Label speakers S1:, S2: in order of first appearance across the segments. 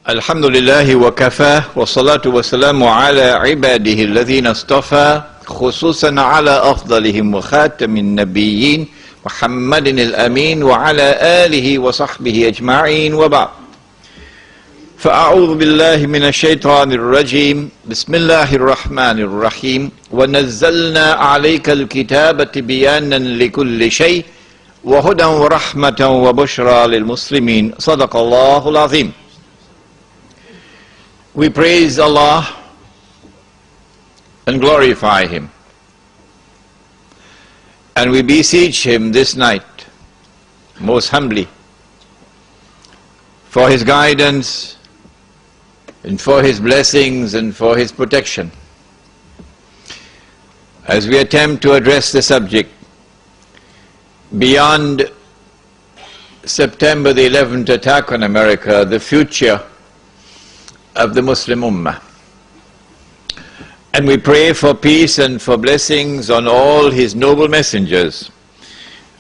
S1: الحمد لله وكفى والصلاة والسلام على عباده الذين اصطفى خصوصا على أفضلهم وخاتم النبيين محمد الأمين وعلى آله وصحبه أجمعين وبعد فأعوذ بالله من الشيطان الرجيم بسم الله الرحمن الرحيم ونزلنا عليك الكتاب تبيانا لكل شيء وهدى ورحمة وبشرى للمسلمين صدق الله العظيم. We praise Allah and glorify Him, and we beseech Him this night most humbly for His guidance and for His blessings and for His protection as we attempt to address the subject beyond September the 11th attack on America, the future of the Muslim Ummah. And we pray for peace and for blessings on all His noble messengers,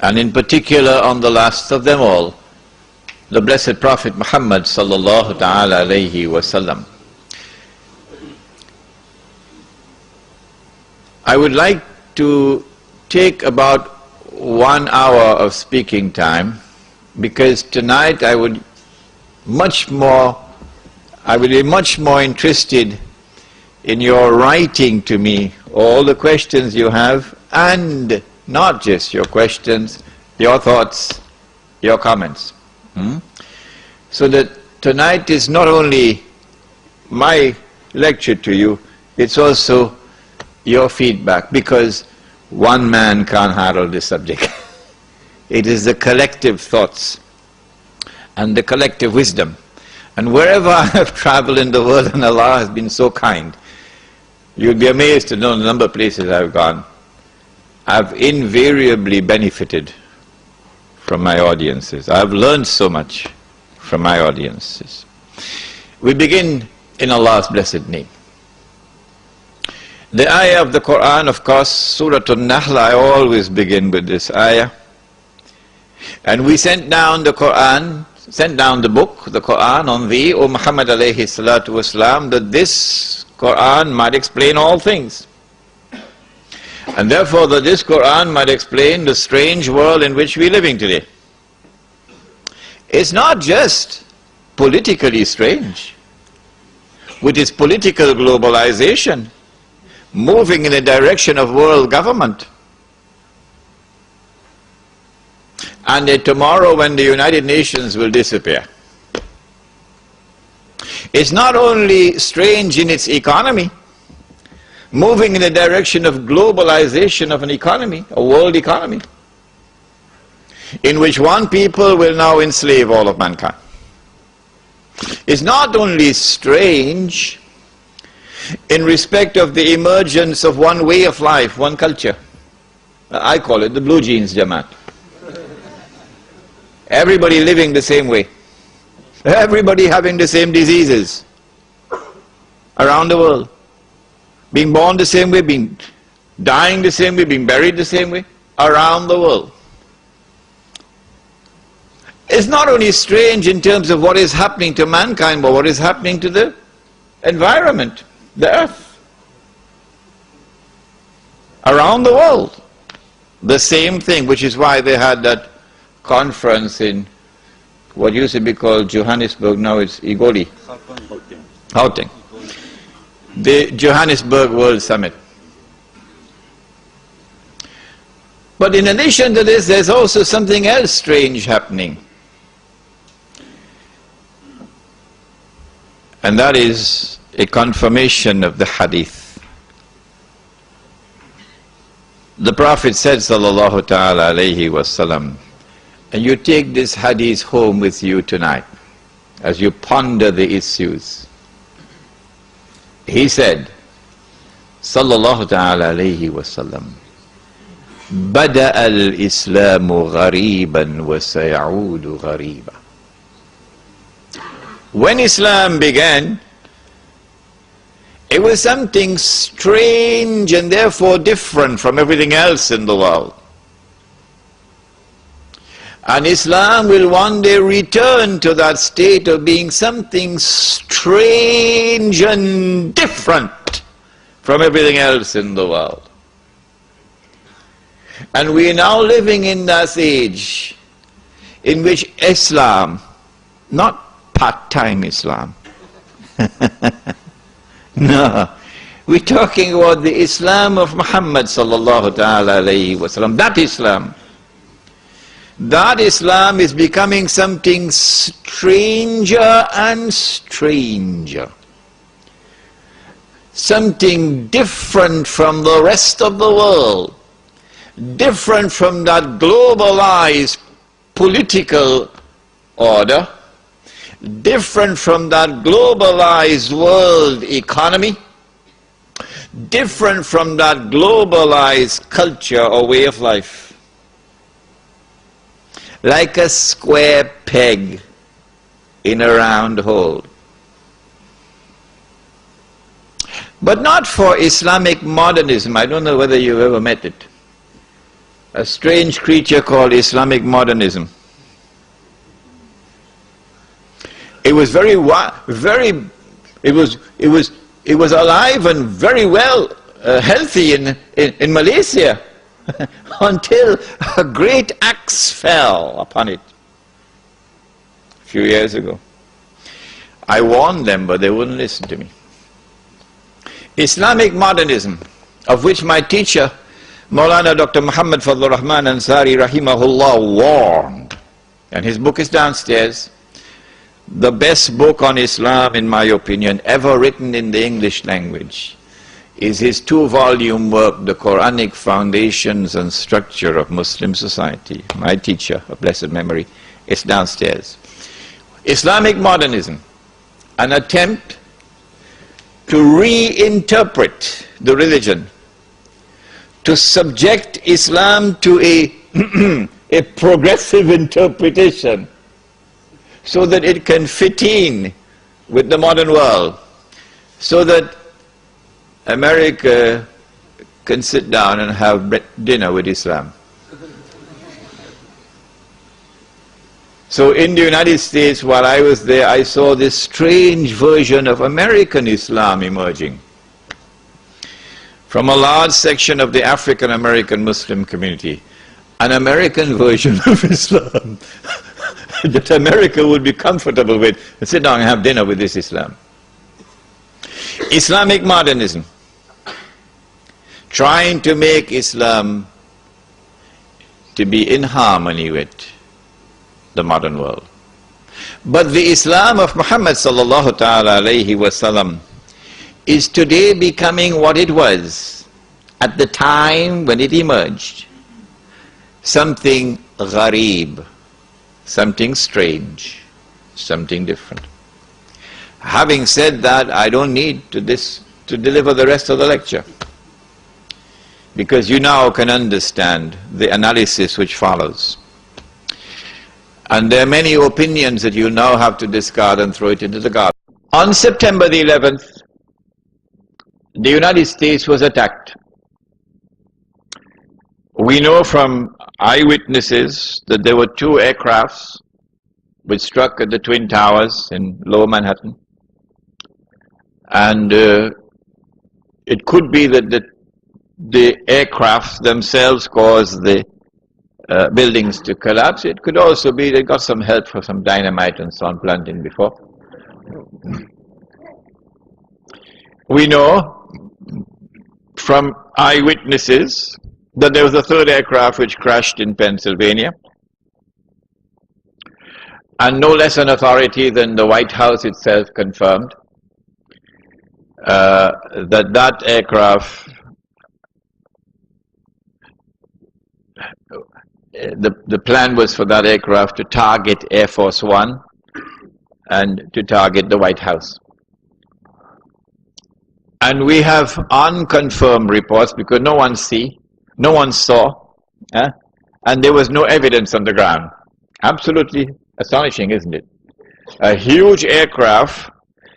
S1: and in particular on the last of them all, the blessed Prophet Muhammad sallallahu ta'ala alayhi wasallam. I would like to take about 1 hour of speaking time, because tonight I would be much more interested in your writing to me all the questions you have, and not just your questions, your thoughts, your comments. So that tonight is not only my lecture to you, it's also your feedback, because one man can't handle this subject. It is the collective thoughts and the collective wisdom. And wherever I have traveled in the world, and Allah has been so kind, you'll be amazed to know the number of places I've gone. I've invariably benefited from my audiences. I've learned so much from my audiences. We begin in Allah's blessed name. The ayah of the Quran, of course, Surah An-Nahl, I always begin with this ayah. And we sent down the book, the Quran, on thee, O Muhammad alayhi salatu wasalam, that this Quran might explain all things. And therefore that this Quran might explain the strange world in which we are living today. It's not just politically strange, with its political globalization, moving in the direction of world government. And tomorrow when the United Nations will disappear. It's not only strange in its economy, moving in the direction of globalization of an economy, a world economy, in which one people will now enslave all of mankind. It's not only strange in respect of the emergence of one way of life, one culture. I call it the blue jeans Jamaat. Everybody living the same way. Everybody having the same diseases around the world. Being born the same way, being dying the same way, being buried the same way, around the world. It's not only strange in terms of what is happening to mankind, but what is happening to the environment, the earth. Around the world. The same thing, which is why they had that conference in what used to be called Johannesburg, now it's Igoli. Gauteng. The Johannesburg World Summit. But in addition to this, there's also something else strange happening. And that is a confirmation of the hadith. The Prophet said, sallallahu ta'ala alayhi wasallam, and you take this hadith home with you tonight as you ponder the issues. He said, sallallahu ta'ala alayhi wasallam, بدأ الإسلام غريبا وسيعود غريبا. When Islam began, it was something strange and therefore different from everything else in the world. And Islam will one day return to that state of being something strange and different from everything else in the world. And we are now living in that age in which Islam, not part-time Islam, no, we're talking about the Islam of Muhammad sallallahu ta'ala alayhi wa sallam, that Islam. That Islam is becoming something stranger and stranger. Something different from the rest of the world. Different from that globalized political order. Different from that globalized world economy. Different from that globalized culture or way of life. Like a square peg in a round hole. But not for Islamic modernism. I don't know whether you've ever met it. A strange creature called Islamic modernism. It was it was alive and very well healthy in Malaysia. Until a great axe fell upon it a few years ago. I warned them, but they wouldn't listen to me. Islamic modernism, of which my teacher, Maulana Dr. Muhammad Fadlur Rahman Ansari Rahimahullah, warned, and his book is downstairs, the best book on Islam, in my opinion, ever written in the English language, is his 2-volume work, The Quranic Foundations and Structure of Muslim Society. My teacher, of blessed memory, is downstairs. Islamic modernism, an attempt to reinterpret the religion, to subject Islam to a progressive interpretation so that it can fit in with the modern world, so that America can sit down and have dinner with Islam. So in the United States, while I was there, I saw this strange version of American Islam emerging from a large section of the African American Muslim community, an American version of Islam that America would be comfortable with, and sit down and have dinner with this Islam. Islamic modernism, trying to make Islam to be in harmony with the modern world. But the Islam of Muhammad sallallahu ta'ala alayhi wa sallam is today becoming what it was at the time when it emerged. Something gharib, something strange, something different. Having said that, I don't need to deliver the rest of the lecture, because you now can understand the analysis which follows. And there are many opinions that you now have to discard and throw it into the garbage. On September the 11th, the United States was attacked. We know from eyewitnesses that there were 2 aircrafts which struck at the Twin Towers in Lower Manhattan. And it could be that the aircraft themselves caused the buildings to collapse. It could also be they got some help from some dynamite and so on planting before. We know from eyewitnesses that there was a 3rd aircraft which crashed in Pennsylvania. And no less an authority than the White House itself confirmed that aircraft, the plan was for that aircraft to target Air Force One and to target the White House. And we have unconfirmed reports, because no one saw, and there was no evidence on the ground. Absolutely astonishing, isn't it? A huge aircraft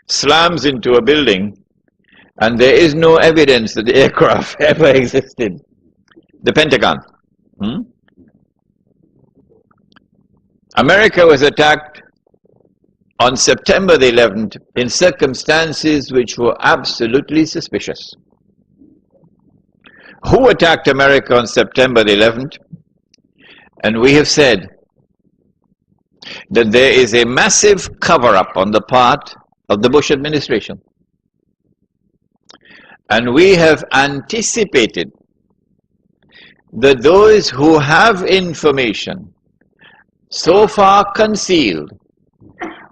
S1: slams into a building, and there is no evidence that the aircraft ever existed. The Pentagon. America was attacked on September the 11th in circumstances which were absolutely suspicious. Who attacked America on September the 11th? And we have said that there is a massive cover-up on the part of the Bush administration. And we have anticipated that those who have information so far concealed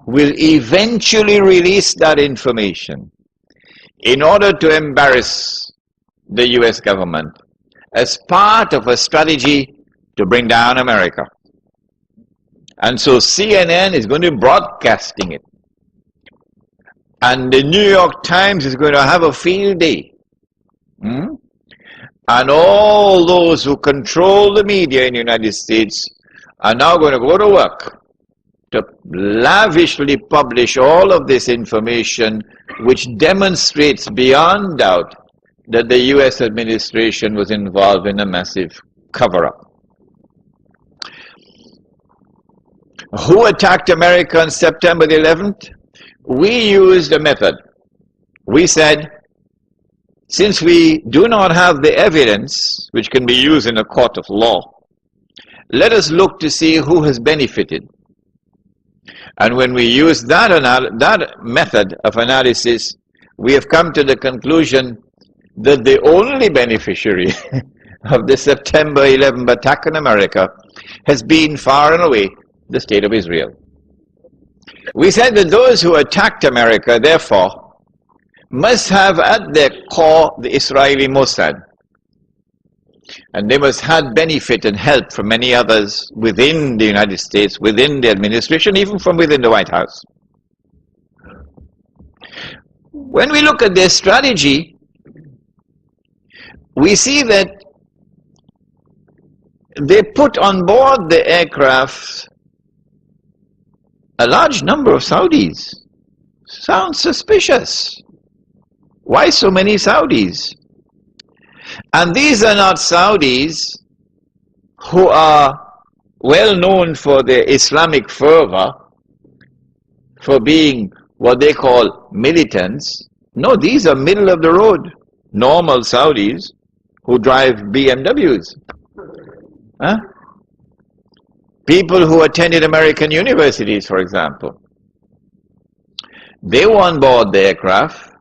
S1: will eventually release that information in order to embarrass the US government as part of a strategy to bring down America. And so CNN is going to be broadcasting it. And the New York Times is going to have a field day. And all those who control the media in the United States are now going to go to work to lavishly publish all of this information, which demonstrates beyond doubt that the US administration was involved in a massive cover-up. Who attacked America on September the 11th? We used a method. We said, since we do not have the evidence which can be used in a court of law, let us look to see who has benefited. And when we use that method of analysis, we have come to the conclusion that the only beneficiary of the September 11th attack on America has been far and away the state of Israel. We said that those who attacked America, therefore, must have at their core the Israeli Mossad. And they must have benefit and help from many others within the United States, within the administration, even from within the White House. When we look at their strategy, we see that they put on board the aircraft a large number of Saudis. Sounds suspicious. Why so many Saudis? And these are not Saudis who are well known for their Islamic fervor, for being what they call militants. No, these are middle of the road, normal Saudis who drive BMWs. Huh? People who attended American universities, for example. They were on board the aircraft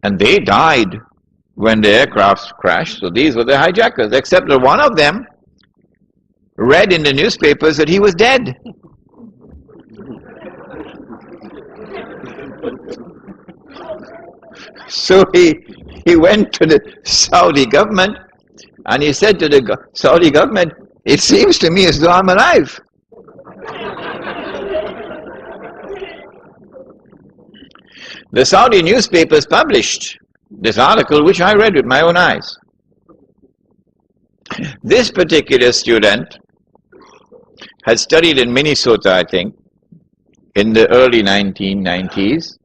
S1: and they died when the aircraft crashed. So these were the hijackers, except that one of them read in the newspapers that he was dead. So he went to the Saudi government and he said to the Saudi government, "It seems to me as though I'm alive." The Saudi newspapers published this article, which I read with my own eyes. This particular student had studied in Minnesota, I think, in the early 1990s.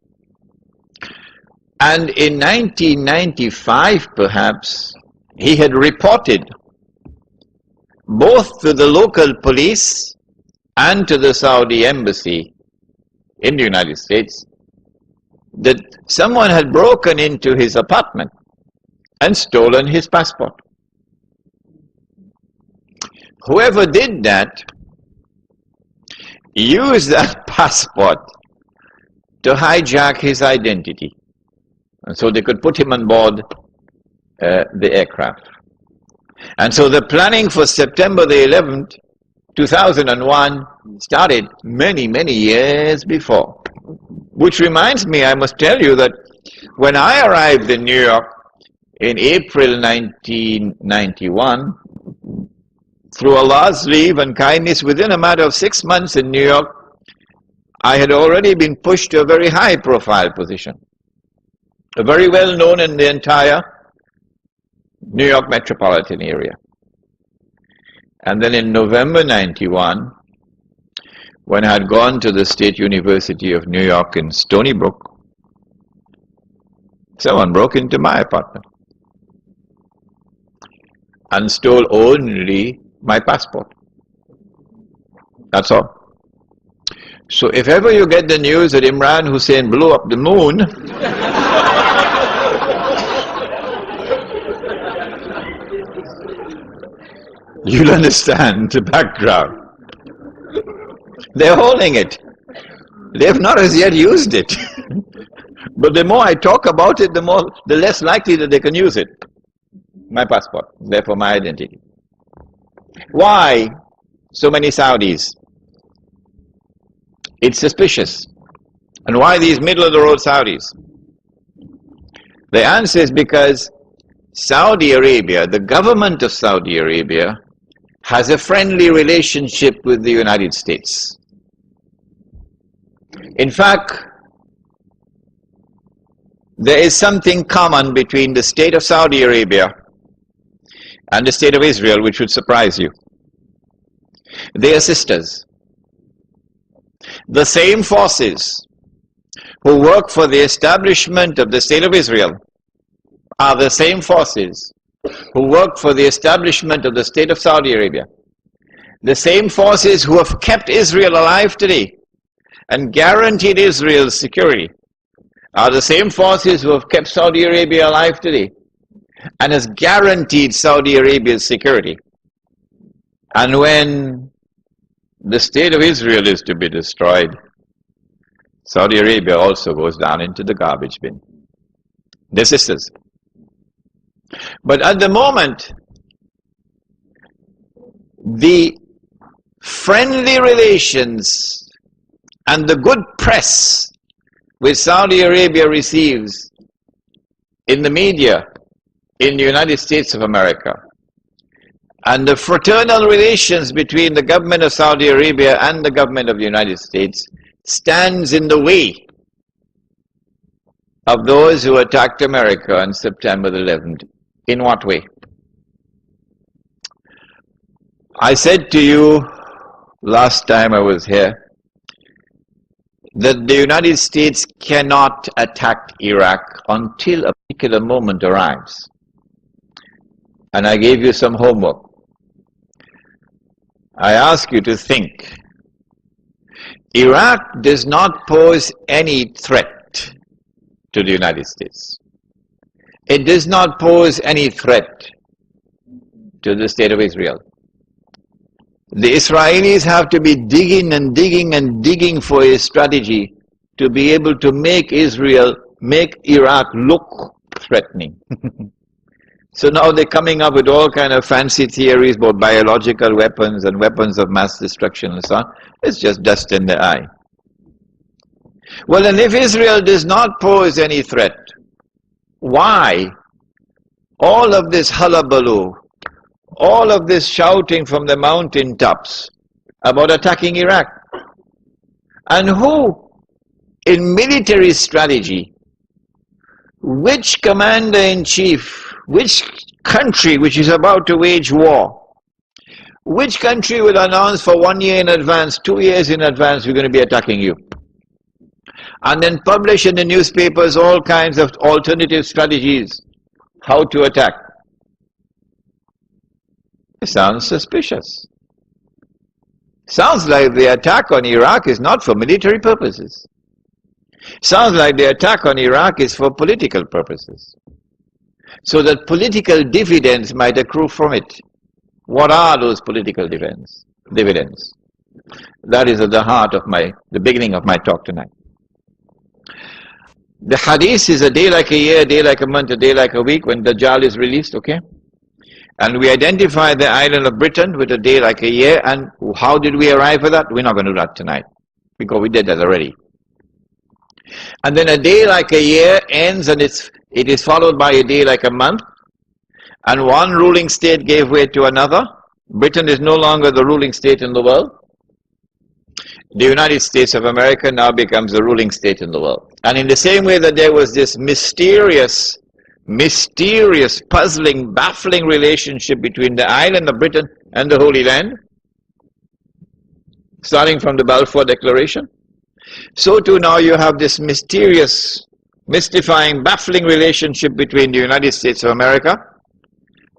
S1: And in 1995, perhaps, he had reported both to the local police and to the Saudi embassy in the United States that someone had broken into his apartment and stolen his passport. Whoever did that used that passport to hijack his identity, and so they could put him on board the aircraft. And so the planning for September the 11th, 2001 started many, many years before. Which reminds me, I must tell you that when I arrived in New York in April 1991, through Allah's leave and kindness, within a matter of 6 months in New York, I had already been pushed to a very high profile position. Very well known in the entire New York metropolitan area. And then in November 91, when I had gone to the State University of New York in Stony Brook, someone broke into my apartment and stole only my passport. That's all. So if ever you get the news that Imran Hosein blew up the moon, you'll understand the background. They're holding it. They have not as yet used it. But the more I talk about it, the less likely that they can use it. My passport, therefore my identity. Why so many Saudis? It's suspicious. And why these middle-of-the-road Saudis? The answer is because Saudi Arabia, the government of Saudi Arabia, has a friendly relationship with the United States. In fact, there is something common between the state of Saudi Arabia and the state of Israel which would surprise you. They are sisters. The same forces who work for the establishment of the state of Israel are the same forces who work for the establishment of the state of Saudi Arabia. The same forces who have kept Israel alive today and guaranteed Israel's security are the same forces who have kept Saudi Arabia alive today and has guaranteed Saudi Arabia's security. And when the state of Israel is to be destroyed, Saudi Arabia also goes down into the garbage bin. They're sisters. But at the moment, the friendly relations and the good press which Saudi Arabia receives in the media in the United States of America, and the fraternal relations between the government of Saudi Arabia and the government of the United States stands in the way of those who attacked America on September the 11th. In what way? I said to you last time I was here that the United States cannot attack Iraq until a particular moment arrives. And I gave you some homework. I ask you to think. Iraq does not pose any threat to the United States. It does not pose any threat to the state of Israel. The Israelis have to be digging and digging and digging for a strategy to be able to make Iraq look threatening. So now they're coming up with all kind of fancy theories about biological weapons and weapons of mass destruction and so on. It's just dust in the eye. Well, and if Israel does not pose any threat, why all of this hullabaloo, all of this shouting from the mountaintops about attacking Iraq? And who, in military strategy, which commander-in-chief, which country which is about to wage war, which country will announce for 1 year in advance, 2 years in advance, we're going to be attacking you? And then publish in the newspapers all kinds of alternative strategies, how to attack. It sounds suspicious. Sounds like the attack on Iraq is not for military purposes. Sounds like the attack on Iraq is for political purposes, so that political dividends might accrue from it. What are those political dividends? That is at the heart of the beginning of my talk tonight. The hadith is a day like a year, a day like a month, a day like a week when Dajjal is released, okay? And we identify the island of Britain with a day like a year, and how did we arrive at that? We're not going to do that tonight, because we did that already. And then a day like a year ends, and it is followed by a day like a month, and one ruling state gave way to another. Britain is no longer the ruling state in the world. The United States of America now becomes the ruling state in the world. And in the same way that there was this mysterious, puzzling, baffling relationship between the island of Britain and the Holy Land, starting from the Balfour Declaration, so too now you have this mysterious, mystifying, baffling relationship between the United States of America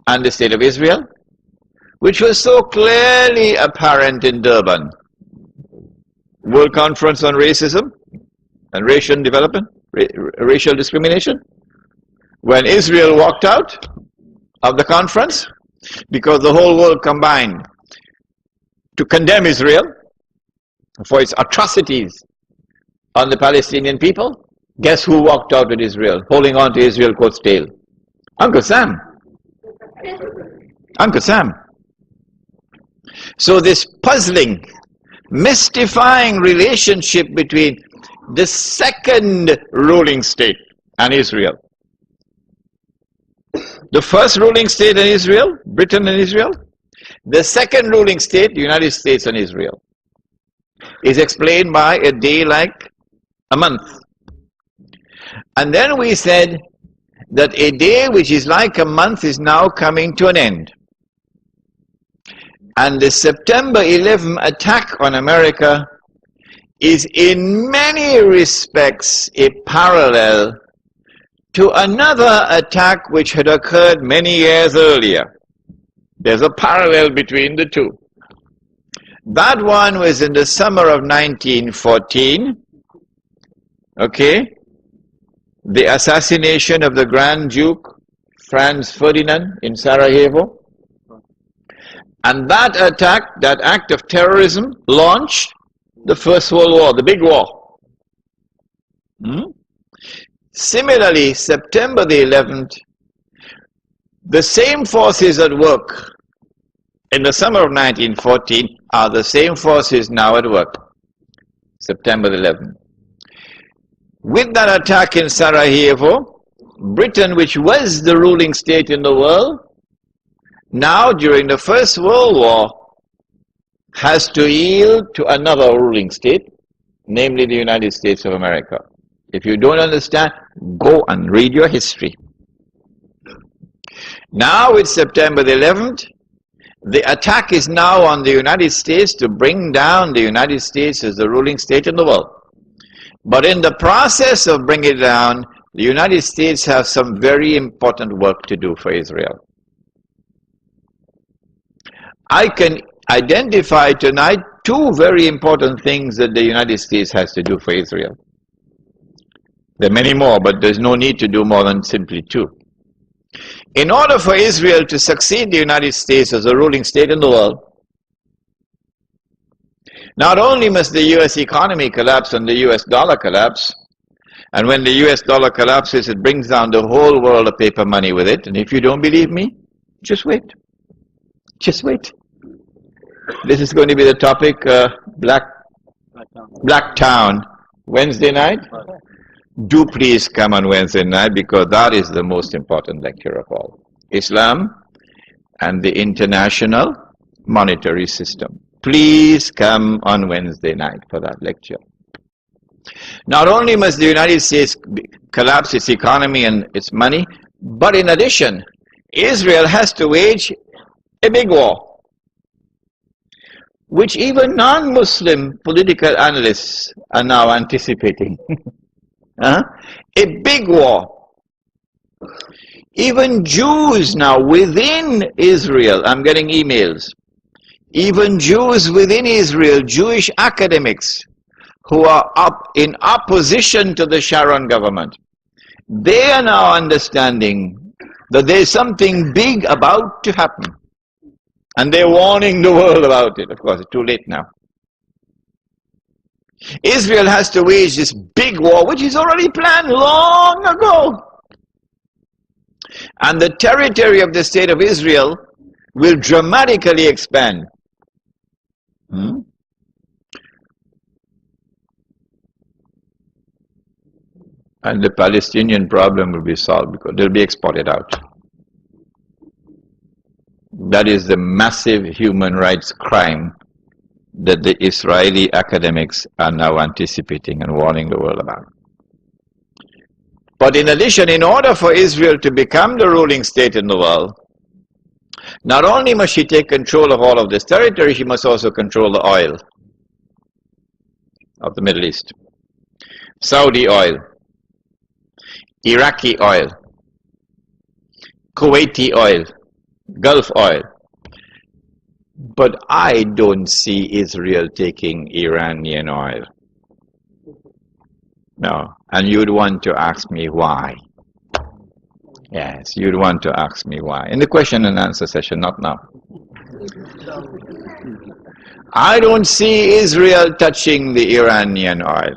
S1: and the State of Israel, which was so clearly apparent in Durban. World Conference on Racism and Racial Development, Racial Discrimination, when Israel walked out of the conference because the whole world combined to condemn Israel for its atrocities on the Palestinian people. Guess who walked out with Israel, holding on to Israel's coat's tail? Uncle Sam. Uncle Sam. So this puzzling, mystifying relationship between the second ruling state and Israel. The first ruling state in Israel, Britain and Israel. The second ruling state, the United States and Israel, is explained by a day like a month. And then we said that a day which is like a month is now coming to an end. And the September 11 attack on America is in many respects a parallel to another attack which had occurred many years earlier. There's a parallel between the two. That one was in the summer of 1914, okay? The assassination of the Grand Duke Franz Ferdinand in Sarajevo. And that attack, that act of terrorism, launched the First World War, the big war. Similarly, September the 11th, the same forces at work in the summer of 1914 are the same forces now at work, September the 11th. With that attack in Sarajevo, Britain, which was the ruling state in the world, now during the First World War, has to yield to another ruling state, namely the United States of America. If you don't understand, go and read your history. Now with September the 11th, the attack is now on the United States to bring down the United States as the ruling state in the world. But in the process of bringing it down, the United States has some very important work to do for Israel. I can identify tonight two very important things that the United States has to do for Israel. There are many more, but there's no need to do more than simply two. In order for Israel to succeed the United States as a ruling state in the world, not only must the US economy collapse and the US dollar collapse, and when the US dollar collapses, it brings down the whole world of paper money with it. And if you don't believe me, just wait. Just wait. This is going to be the topic, Blacktown, Wednesday night. Do please come on Wednesday night, because that is the most important lecture of all. Islam and the international monetary system. Please come on Wednesday night for that lecture. Not only must the United States collapse its economy and its money, but in addition, Israel has to wage a big war, which even non-Muslim political analysts are now anticipating. A big war. Even Jews now within Israel, I'm getting emails, even Jews within Israel, Jewish academics who are up in opposition to the Sharon government, they are now understanding that there's something big about to happen. And they're warning the world about it. Of course, it's too late now. Israel has to wage this big war, which is already planned long ago. And the territory of the state of Israel will dramatically expand. And the Palestinian problem will be solved because they'll be exported out. That is the massive human rights crime that the Israeli academics are now anticipating and warning the world about. But in addition, in order for Israel to become the ruling state in the world, not only must she take control of all of this territory, she must also control the oil of the Middle East. Saudi oil, Iraqi oil, Kuwaiti oil, Gulf oil. But I don't see Israel taking Iranian oil. No. And you'd want to ask me why. Yes, you'd want to ask me why. In the question and answer session, not now. I don't see Israel touching the Iranian oil.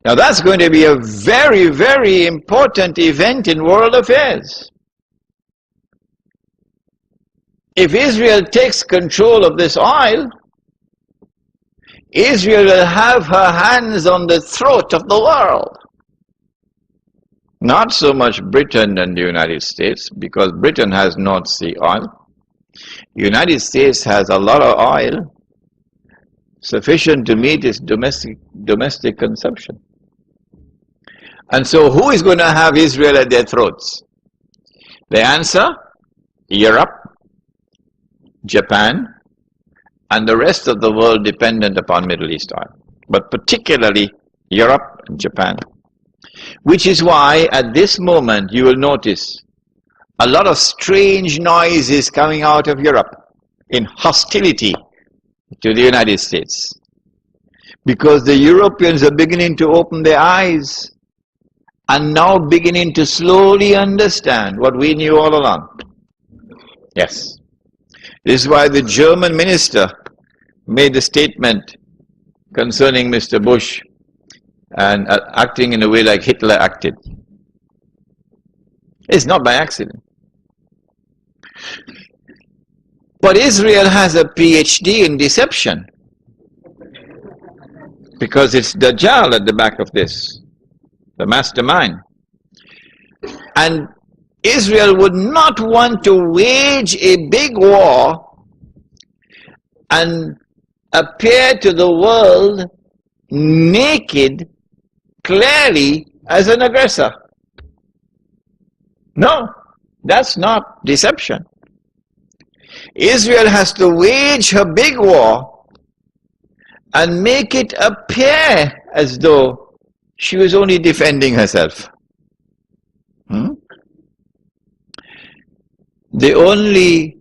S1: Now that's going to be a very, very important event in world affairs. If Israel takes control of this oil, Israel will have her hands on the throat of the world. Not so much Britain and the United States, because Britain has North Sea oil. The United States has a lot of oil, sufficient to meet its domestic consumption. And so who is going to have Israel at their throats? The answer, Europe, Japan, and the rest of the world dependent upon Middle East oil, but particularly Europe and Japan. Which is why at this moment you will notice a lot of strange noises coming out of Europe in hostility to the United States. Because the Europeans are beginning to open their eyes and now beginning to slowly understand what we knew all along. Yes. This is why the German minister made a statement concerning Mr. Bush and acting in a way like Hitler acted. It's not by accident. But Israel has a PhD in deception, because it's Dajjal at the back of this, the mastermind. And Israel would not want to wage a big war and appear to the world naked, clearly as an aggressor. No, that's not deception. Israel has to wage her big war and make it appear as though she was only defending herself. The only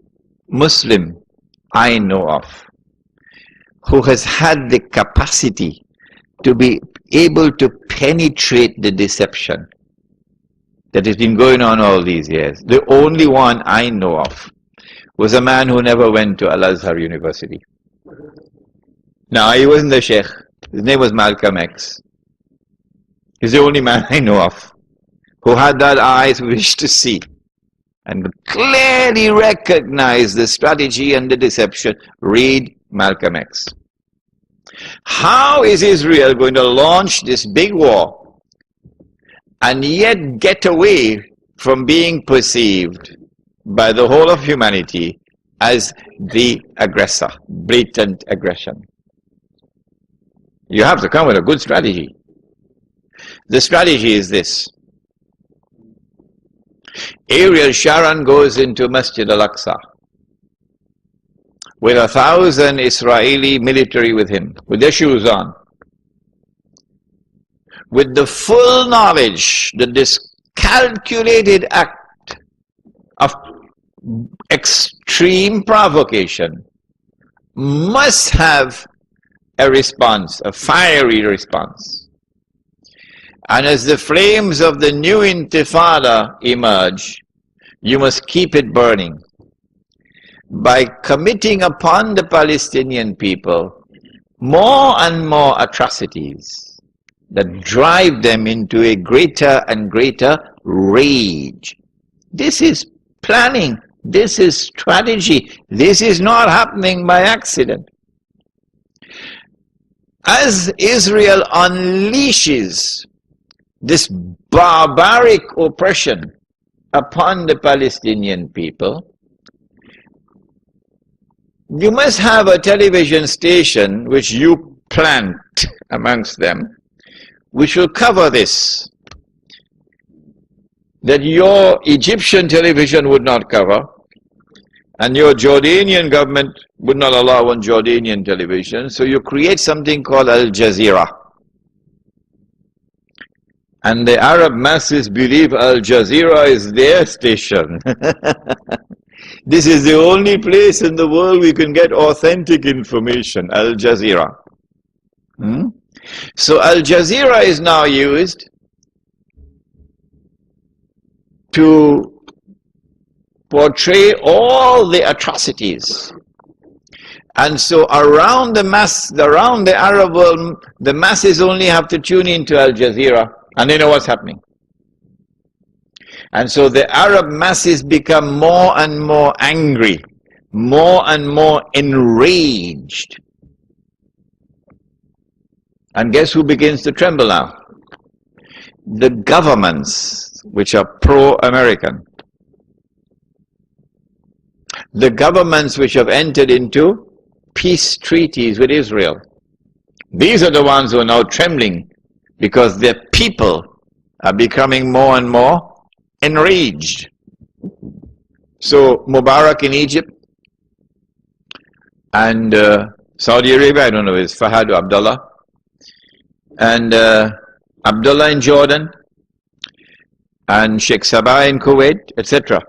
S1: Muslim I know of who has had the capacity to be able to penetrate the deception that has been going on all these years, the only one I know of, was a man who never went to Al-Azhar University. No, he wasn't the Sheikh. His name was Malcolm X. He's the only man I know of who had that eyes wish to see and clearly recognize the strategy and the deception. Read Malcolm X. How is Israel going to launch this big war and yet get away from being perceived by the whole of humanity as the aggressor, blatant aggression? You have to come with a good strategy. The strategy is this. Ariel Sharon goes into Masjid al-Aqsa with 1,000 Israeli military with him, with their shoes on, with the full knowledge that this calculated act of extreme provocation must have a response, a fiery response. And as the flames of the new intifada emerge, you must keep it burning by committing upon the Palestinian people more and more atrocities that drive them into a greater and greater rage. This is planning. This is strategy. This is not happening by accident. As Israel unleashes this barbaric oppression upon the Palestinian people, you must have a television station which you plant amongst them, which will cover this, that your Egyptian television would not cover, and your Jordanian government would not allow on Jordanian television, so you create something called Al Jazeera. And the Arab masses believe Al Jazeera is their station. This is the only place in the world we can get authentic information, Al Jazeera. So Al Jazeera is now used to portray all the atrocities. And so around the Arab world, the masses only have to tune into Al Jazeera and they know what's happening. And so the Arab masses become more and more angry, more and more enraged. And guess who begins to tremble now? The governments which are pro-American. The governments which have entered into peace treaties with Israel. These are the ones who are now trembling because their people are becoming more and more enraged. So Mubarak in Egypt and Saudi Arabia, I don't know, is Fahad or Abdullah, and Abdullah in Jordan, and Sheikh Sabah in Kuwait, etc.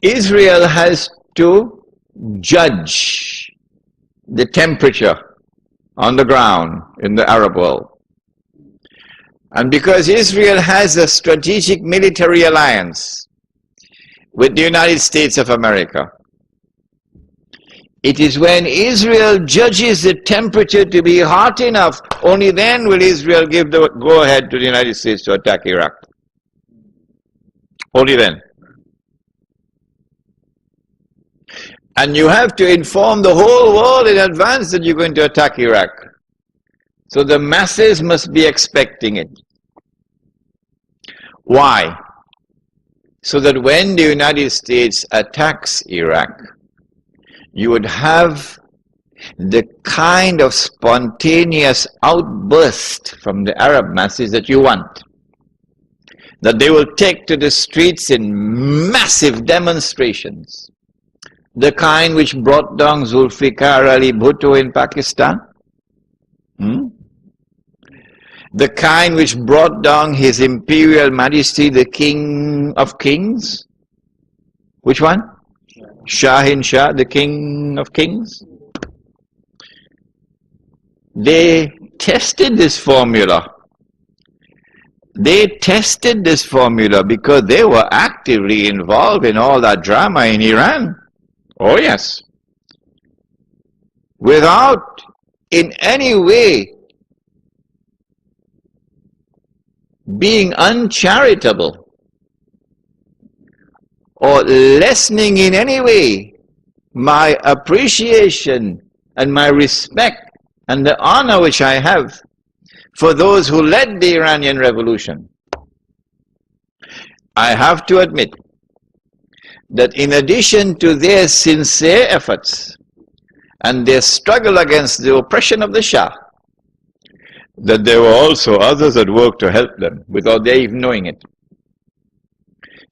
S1: Israel has to judge the temperature on the ground in the Arab world. And because Israel has a strategic military alliance with the United States of America, it is when Israel judges the temperature to be hot enough, only then will Israel give the go-ahead to the United States to attack Iraq. Only then. And you have to inform the whole world in advance that you're going to attack Iraq. So the masses must be expecting it. Why? So that when the United States attacks Iraq, you would have the kind of spontaneous outburst from the Arab masses that you want. That they will take to the streets in massive demonstrations. The kind which brought down Zulfikar Ali Bhutto in Pakistan. The kind which brought down His Imperial Majesty, the King of Kings. Which one? Shahin Shah, the King of Kings. They tested this formula. They tested this formula because they were actively involved in all that drama in Iran. Oh yes. Without in any way being uncharitable or lessening in any way my appreciation and my respect and the honor which I have for those who led the Iranian Revolution. I have to admit that in addition to their sincere efforts and their struggle against the oppression of the Shah, that there were also others at work to help them without their even knowing it.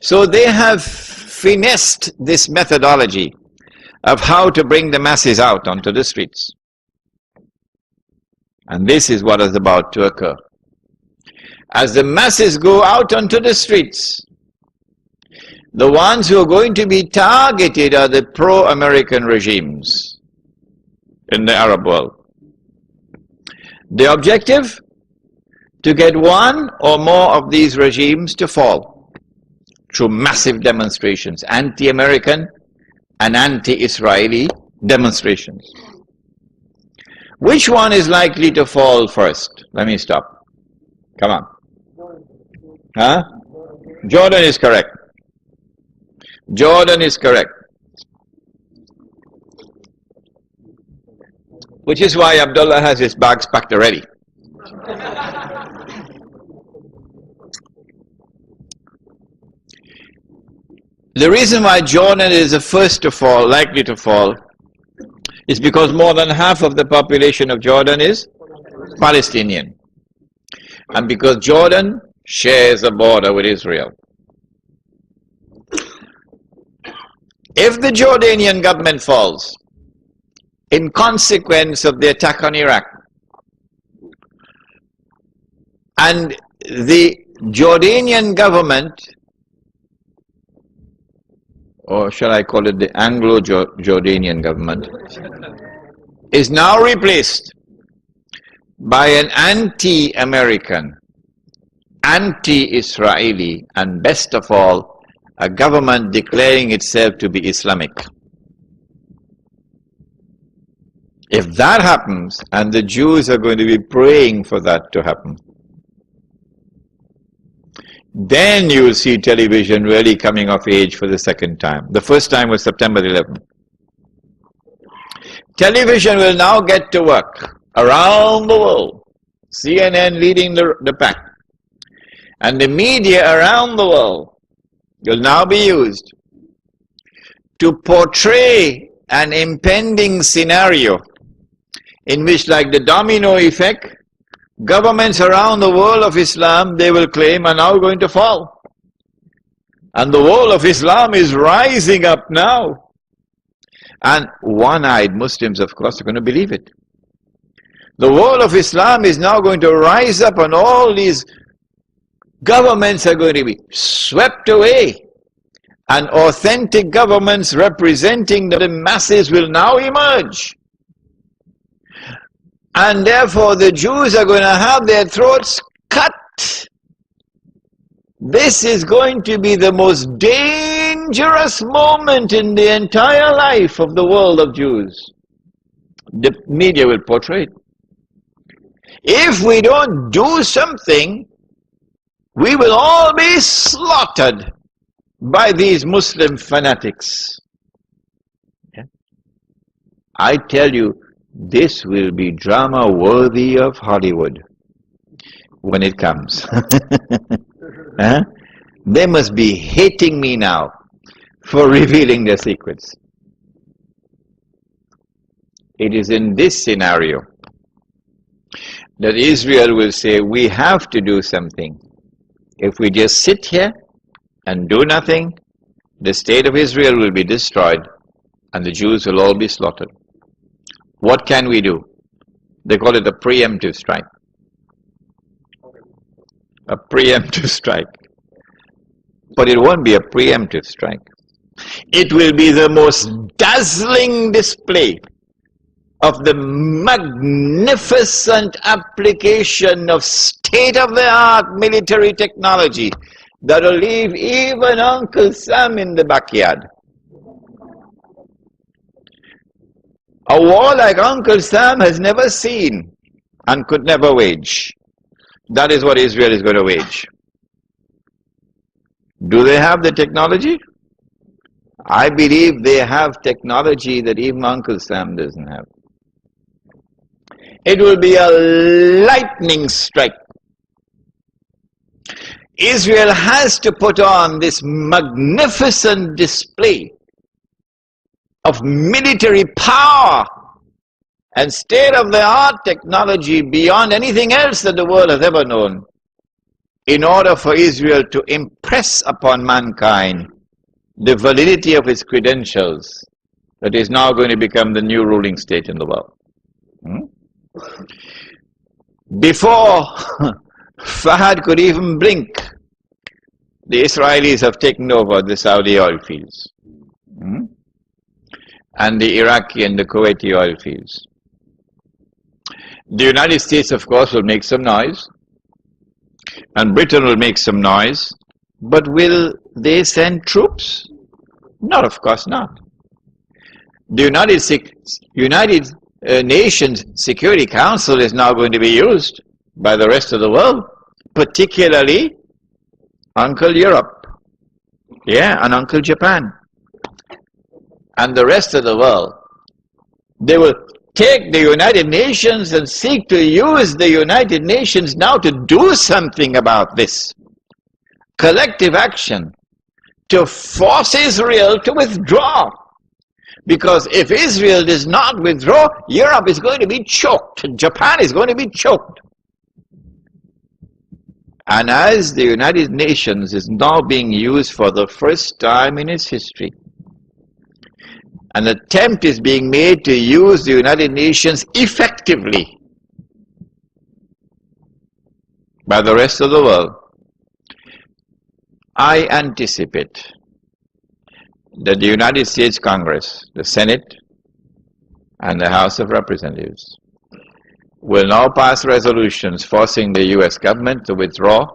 S1: So they have finessed this methodology of how to bring the masses out onto the streets. And this is what is about to occur. As the masses go out onto the streets, the ones who are going to be targeted are the pro-American regimes in the Arab world. The objective? To get one or more of these regimes to fall through massive demonstrations, anti-American and anti-Israeli demonstrations. Which one is likely to fall first? Let me stop. Come on. Huh? Jordan is correct. Jordan is correct. Which is why Abdullah has his bags packed already. The reason why Jordan is the first to fall, likely to fall, is because more than half of the population of Jordan is Palestinian. And because Jordan shares a border with Israel. If the Jordanian government falls, in consequence of the attack on Iraq, And the Jordanian government, or shall I call it the Anglo-Jordanian government, is now replaced by an anti-American, anti-Israeli, and best of all, a government declaring itself to be Islamic. If that happens, and the Jews are going to be praying for that to happen, then you will see television really coming of age for the second time. The first time was September 11th. Television will now get to work around the world. CNN leading the pack. And the media around the world will now be used to portray an impending scenario in which, like the domino effect, governments around the world of Islam, they will claim, are now going to fall. And the world of Islam is rising up now. And one-eyed Muslims, of course, are going to believe it. The world of Islam is now going to rise up, and all these governments are going to be swept away. And authentic governments representing the masses will now emerge. And therefore the Jews are going to have their throats cut. This is going to be the most dangerous moment in the entire life of the world of Jews. The media will portray it. If we don't do something, we will all be slaughtered by these Muslim fanatics. Yeah. I tell you, this will be drama worthy of Hollywood when it comes. Huh? They must be hating me now for revealing their secrets. It is in this scenario that Israel will say, we have to do something. If we just sit here and do nothing, the state of Israel will be destroyed and the Jews will all be slaughtered. What can we do? They call it a preemptive strike. A preemptive strike. But it won't be a preemptive strike. It will be the most dazzling display of the magnificent application of state-of-the-art military technology that will leave even Uncle Sam in the backyard. A war like Uncle Sam has never seen and could never wage. That is what Israel is going to wage. Do they have the technology? I believe they have technology that even Uncle Sam doesn't have. It will be a lightning strike. Israel has to put on this magnificent display of military power and state-of-the-art technology beyond anything else that the world has ever known, in order for Israel to impress upon mankind the validity of its credentials that is now going to become the new ruling state in the world. Before Fahad could even blink, the Israelis have taken over the Saudi oil fields. And the Iraqi and the Kuwaiti oil fields. The United States, of course, will make some noise, and Britain will make some noise, but will they send troops? No, of course not. The United Nations Security Council is now going to be used by the rest of the world, particularly Uncle Europe, and Uncle Japan. And the rest of the world. They will take the United Nations and seek to use the United Nations now to do something about this. Collective action to force Israel to withdraw. Because if Israel does not withdraw, Europe is going to be choked. Japan is going to be choked. And as the United Nations is now being used for the first time in its history, an attempt is being made to use the United Nations effectively. by the rest of the world, I anticipate that the United States Congress, the Senate, and the House of Representatives will now pass resolutions forcing the US government to withdraw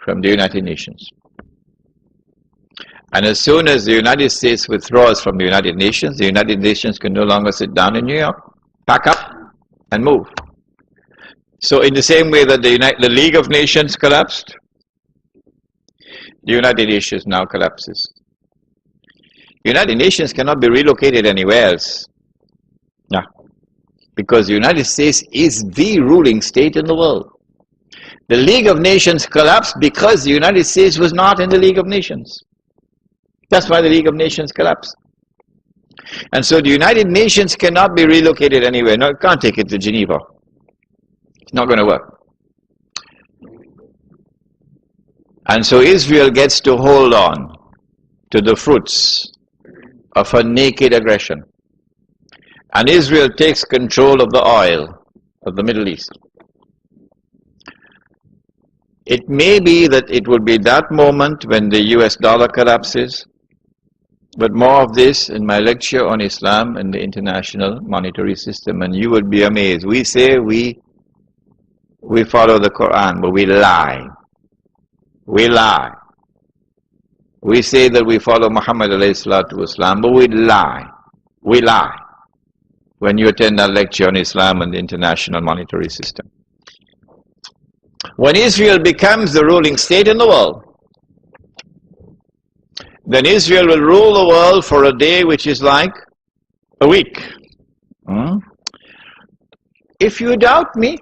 S1: from the United Nations. And as soon as the United States withdraws from the United Nations can no longer sit down in New York, pack up and move. So in the same way that the League of Nations collapsed, the United Nations now collapses. The United Nations cannot be relocated anywhere else. No. Because the United States is the ruling state in the world. The League of Nations collapsed because the United States was not in the League of Nations. That's why the League of Nations collapsed. And so the United Nations cannot be relocated anywhere. No, it can't take it to Geneva. It's not going to work. And so Israel gets to hold on to the fruits of her naked aggression. And Israel takes control of the oil of the Middle East. It may be that it will be that moment when the US dollar collapses, but more of this in my lecture on Islam and the international monetary system, and you would be amazed. We say we follow the Quran, but we lie. We lie. We say that we follow Muhammad alayhi salatu wasalam, but we lie. We lie when you attend a lecture on Islam and the international monetary system. When Israel becomes the ruling state in the world, then Israel will rule the world for a day which is like a week. If you doubt me,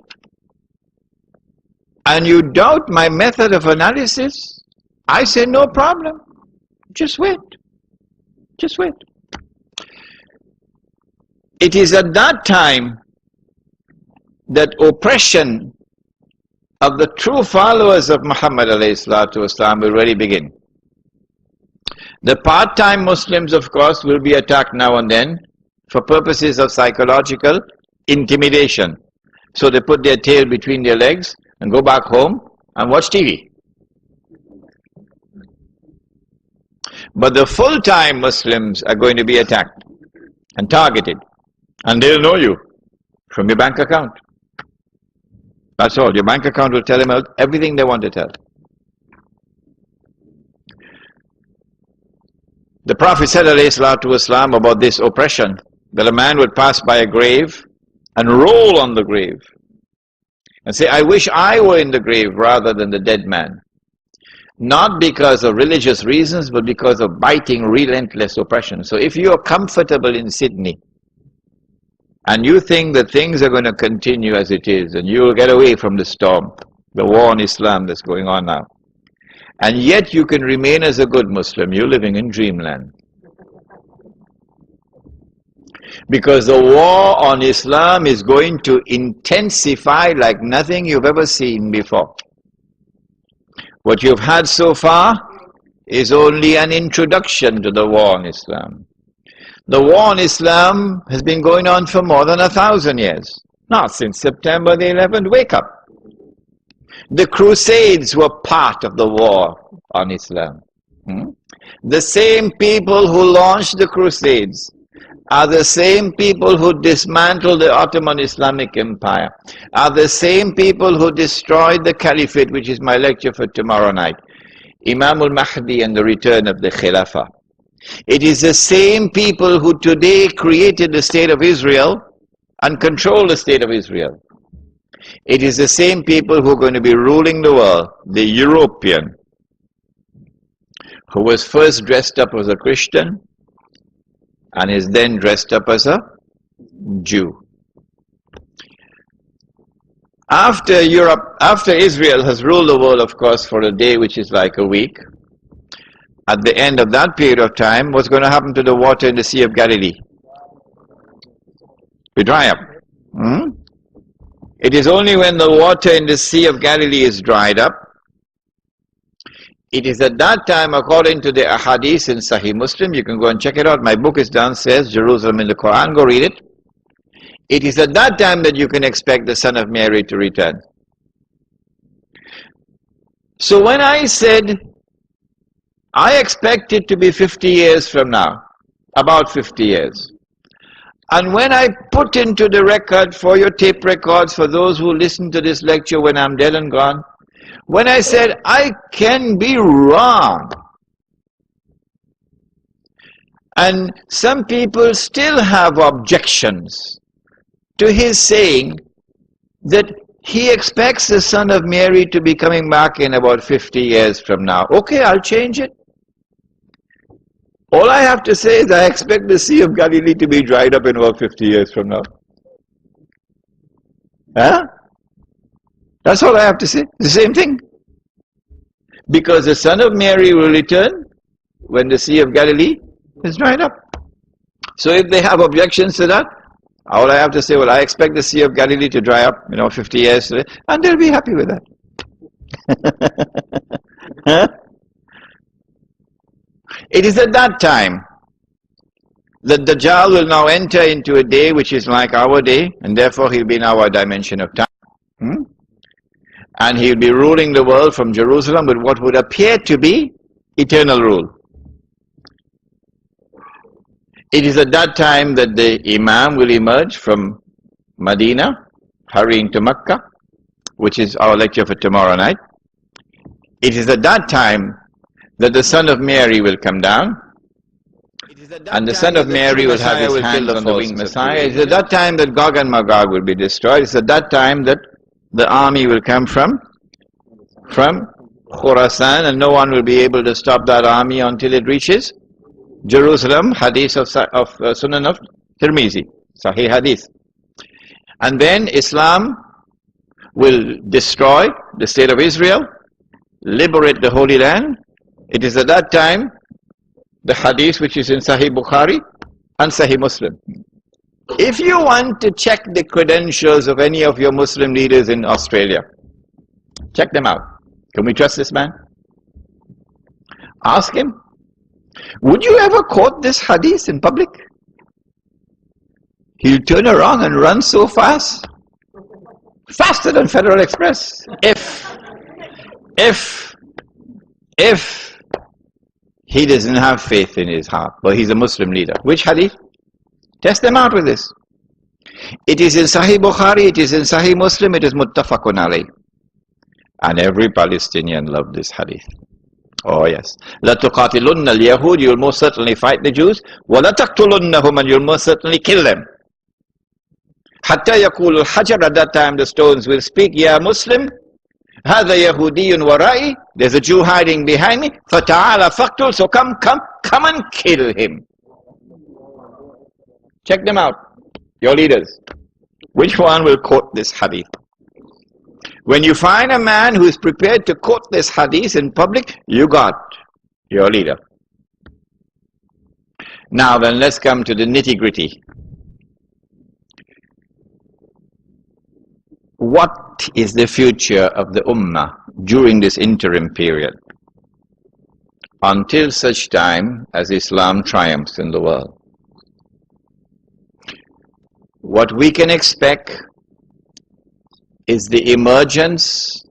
S1: and you doubt my method of analysis, I say no problem. Just wait. Just wait. It is at that time that oppression of the true followers of Muhammad alayhi salatu wasalam will really begin. The part-time Muslims, of course, will be attacked now and then for purposes of psychological intimidation. So they put their tail between their legs and go back home and watch TV. But the full-time Muslims are going to be attacked and targeted, and they'll know you from your bank account. That's all. Your bank account will tell them everything they want to tell. The Prophet said ﷺ about this oppression, that a man would pass by a grave and roll on the grave and say, I wish I were in the grave rather than the dead man. Not because of religious reasons, but because of biting, relentless oppression. So if you are comfortable in Sydney, and you think that things are going to continue as it is, and you will get away from the storm, the war on Islam that's going on now, and yet you can remain as a good Muslim, you're living in dreamland. Because the war on Islam is going to intensify like nothing you've ever seen before. What you've had so far is only an introduction to the war on Islam. The war on Islam has been going on for more than 1,000 years. Not since September the 11th. Wake up. The Crusades were part of the war on Islam. The same people who launched the Crusades are the same people who dismantled the Ottoman Islamic Empire, are the same people who destroyed the Caliphate, which is my lecture for tomorrow night, Imam al-Mahdi and the return of the Khilafah. It is the same people who today created the state of Israel and control the state of Israel. It is the same people who are going to be ruling the world, the European, who was first dressed up as a Christian and is then dressed up as a Jew. After Israel has ruled the world, of course, for a day which is like a week, at the end of that period of time, what's going to happen to the water in the Sea of Galilee? We dry up. It is only when the water in the Sea of Galilee is dried up, it is at that time, according to the ahadith in Sahih Muslim, you can go and check it out, my book is downstairs, Jerusalem in the Quran, go read it. It is at that time that you can expect the Son of Mary to return. So when I said, I expect it to be 50 years from now, about 50 years. And when I put into the record for your tape records, for those who listen to this lecture when I'm dead and gone, when I said, I can be wrong. And some people still have objections to his saying that he expects the son of Mary to be coming back in about 50 years from now. Okay, I'll change it. All I have to say is I expect the Sea of Galilee to be dried up in about 50 years from now. Huh? That's all I have to say. The same thing. Because the son of Mary will return when the Sea of Galilee is dried up. So if they have objections to that, all I have to say, well, I expect the Sea of Galilee to dry up, 50 years today, and they'll be happy with that. Huh? It is at that time that Dajjal will now enter into a day which is like our day, and therefore he'll be in our dimension of time. And he'll be ruling the world from Jerusalem with what would appear to be eternal rule. It is at that time that the Imam will emerge from Medina, hurrying to Mecca, which is our lecture for tomorrow night. It is at that time that the son of Mary will come down, and the son of Mary will have his hands on the wings of Messiah. It is at that time that Gog and Magog will be destroyed. It is at that time that the army will come from Khurasan, and no one will be able to stop that army until it reaches Jerusalem. Hadith of Sunan of Tirmizi, Sahih Hadith. And then Islam will destroy the state of Israel, liberate the Holy Land. It is at that time the Hadith which is in Sahih Bukhari and Sahih Muslim. If you want to check the credentials of any of your Muslim leaders in Australia, check them out. Can we trust this man? Ask him. Would you ever quote this hadith in public? He'll turn around and run so fast, faster than Federal Express. If he doesn't have faith in his heart, but he's a Muslim leader. Which hadith? Test them out with this. It is in Sahih Bukhari, it is in Sahih Muslim, it is muttafaqun alayh. And every Palestinian loved this hadith. Oh yes. La tuqatilunna al-Yahud, you'll most certainly fight the Jews. Wa la taqtulunnahum, and you'll most certainly kill them. Hatta yaqulu al-hajar, at that time the stones will speak, Ya Muslim, hadha Yahudiyyun wara'i, there's a Jew hiding behind me, fata'ala faqtul, so come and kill him. Check them out, your leaders. Which one will quote this hadith? When you find a man who is prepared to quote this hadith in public, you got your leader. Now then, let's come to the nitty-gritty. What is the future of the Ummah during this interim period, until such time as Islam triumphs in the world? What we can expect is the emergence,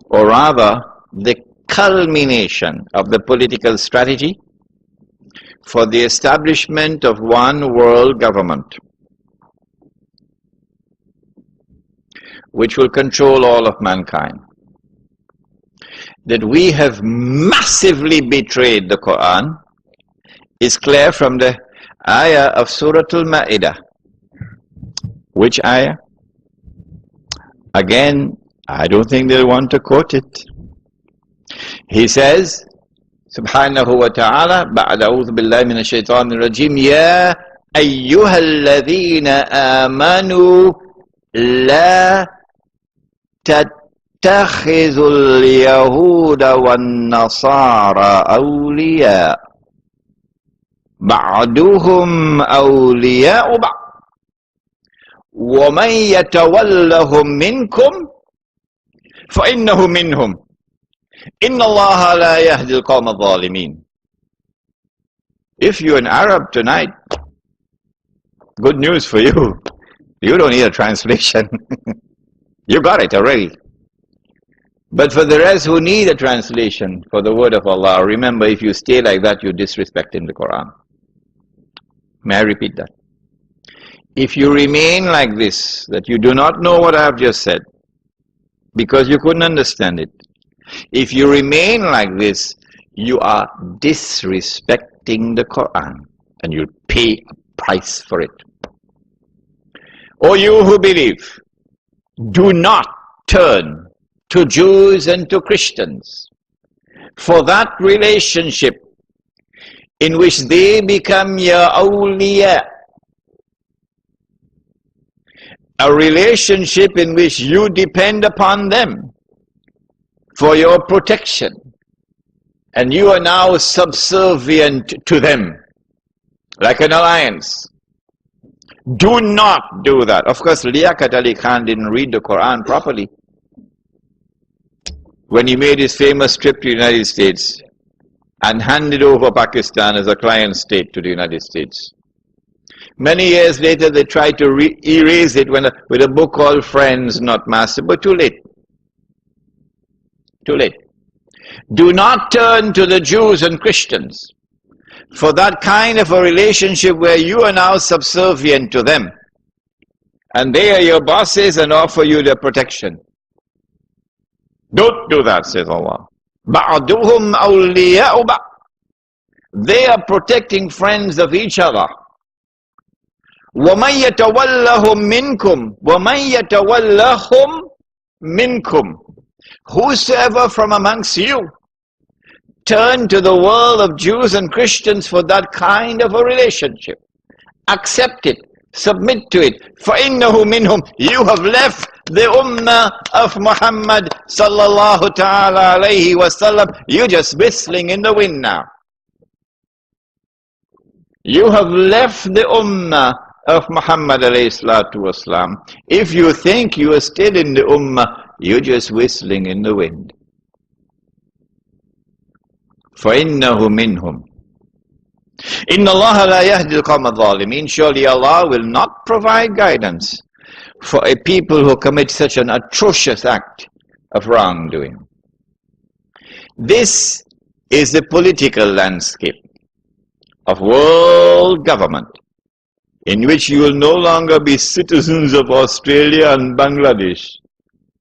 S1: or rather the culmination of the political strategy for the establishment of one world government which will control all of mankind. That we have massively betrayed the Quran is clear from the ayah of Surah Al-Ma'idah. Which ayah? Again, I don't think they'll want to quote it. He says, Subhanahu wa ta'ala, ba'da a'udhu billahi minash shaitanir rajim, Ya ayyuhalladhina amanu la tattakhidhul yahuda wan nasara awliya ba'duhum awliya'u ba'd وَمَنْ يَتَوَلَّهُمْ مِنْكُمْ فَإِنَّهُ مِنْهُمْ إِنَّ اللَّهَ لَا يَهْدِي الْقَوْمَ الظَّالِمِينَ. If you're an Arab tonight, good news for you. You don't need a translation. You got it already. But for the rest who need a translation for the word of Allah, remember, if you stay like that, you're disrespecting the Quran. May I repeat that? If you remain like this, that you do not know what I have just said, because you couldn't understand it, if you remain like this, you are disrespecting the Quran, and you'll pay a price for it. O you who believe, do not turn to Jews and to Christians for that relationship in which they become your awliya, a relationship in which you depend upon them for your protection, and you are now subservient to them like an alliance. Do not do that. Of course, Liaquat Ali Khan didn't read the Quran properly when he made his famous trip to the United States and handed over Pakistan as a client state to the United States. Many years later, they tried to erase it with a book called Friends, Not Master, but too late. Too late. Do not turn to the Jews and Christians for that kind of a relationship where you are now subservient to them, and they are your bosses and offer you their protection. Don't do that, says Allah. بَعْضُهُمْ أَوْلِيَاءُ بَعْضٍ. They are protecting friends of each other. وَمَنْ يَتَوَلَّهُمْ مِنْكُمْ وَمَنْ يَتَوَلَّهُمْ مِنْكُمْ. Whosoever from amongst you turn to the world of Jews and Christians for that kind of a relationship, accept it, submit to it. فَإِنَّهُ مِنْهُمْ. You have left the ummah of Muhammad sallallahu ta'ala alayhi wa sallam. You're just whistling in the wind now. You have left the ummah of Muhammad alayhi salatu wasalam. If you think you are still in the ummah, you're just whistling in the wind. فَإِنَّهُ مِنْهُمْ. إِنَّ اللَّهَ لَا يَهْدِي الْقَوْمَ الظَّالِمِينَ. Surely Allah will not provide guidance for a people who commit such an atrocious act of wrongdoing. This is the political landscape of world government, in which you will no longer be citizens of Australia and Bangladesh,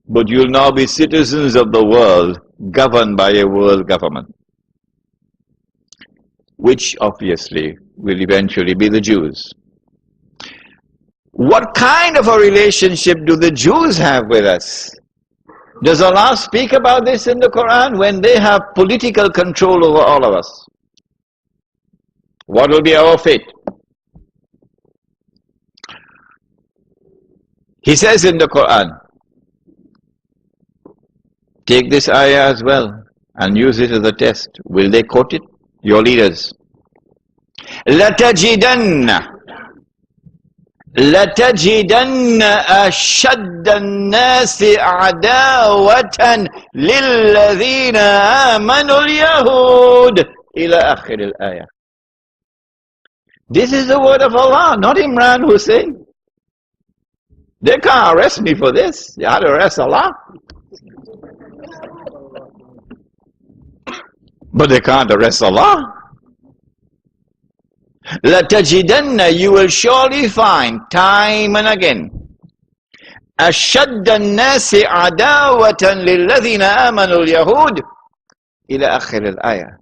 S1: but you will now be citizens of the world, governed by a world government, which obviously will eventually be the Jews. What kind of a relationship do the Jews have with us? Does Allah speak about this in the Quran, when they have political control over all of us? What will be our fate? He says in the Quran, take this ayah as well and use it as a test. Will they quote it? Your leaders. لَتَجِدَنَّ أَشَدَّ النَّاسِ عَدَاوَةً لِلَّذِينَ آمَنُوا الْيَهُودِ إِلَى آخِرِ الْآيَةِ. This is the word of Allah, not Imran Hosein. They can't arrest me for this. They have to arrest Allah. But they can't arrest Allah. لَتَجِدَنَّ. You will surely find, time and again, أَشَدَّ النَّاسِ عَدَاوَةً لِلَّذِينَ آمَنُوا الْيَهُودِ إِلَى آخِرِ الْآيَةِ.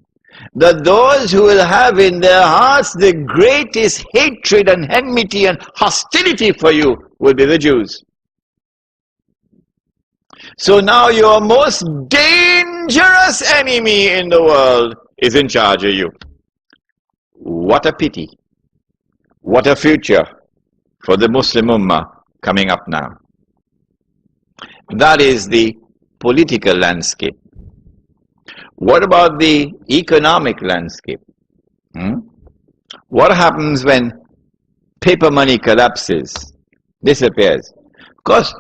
S1: That those who will have in their hearts the greatest hatred and enmity and hostility for you will be the Jews. So now your most dangerous enemy in the world is in charge of you. What a pity. What a future for the Muslim Ummah coming up now. That is the political landscape. What about the economic landscape? What happens when paper money collapses, disappears? Because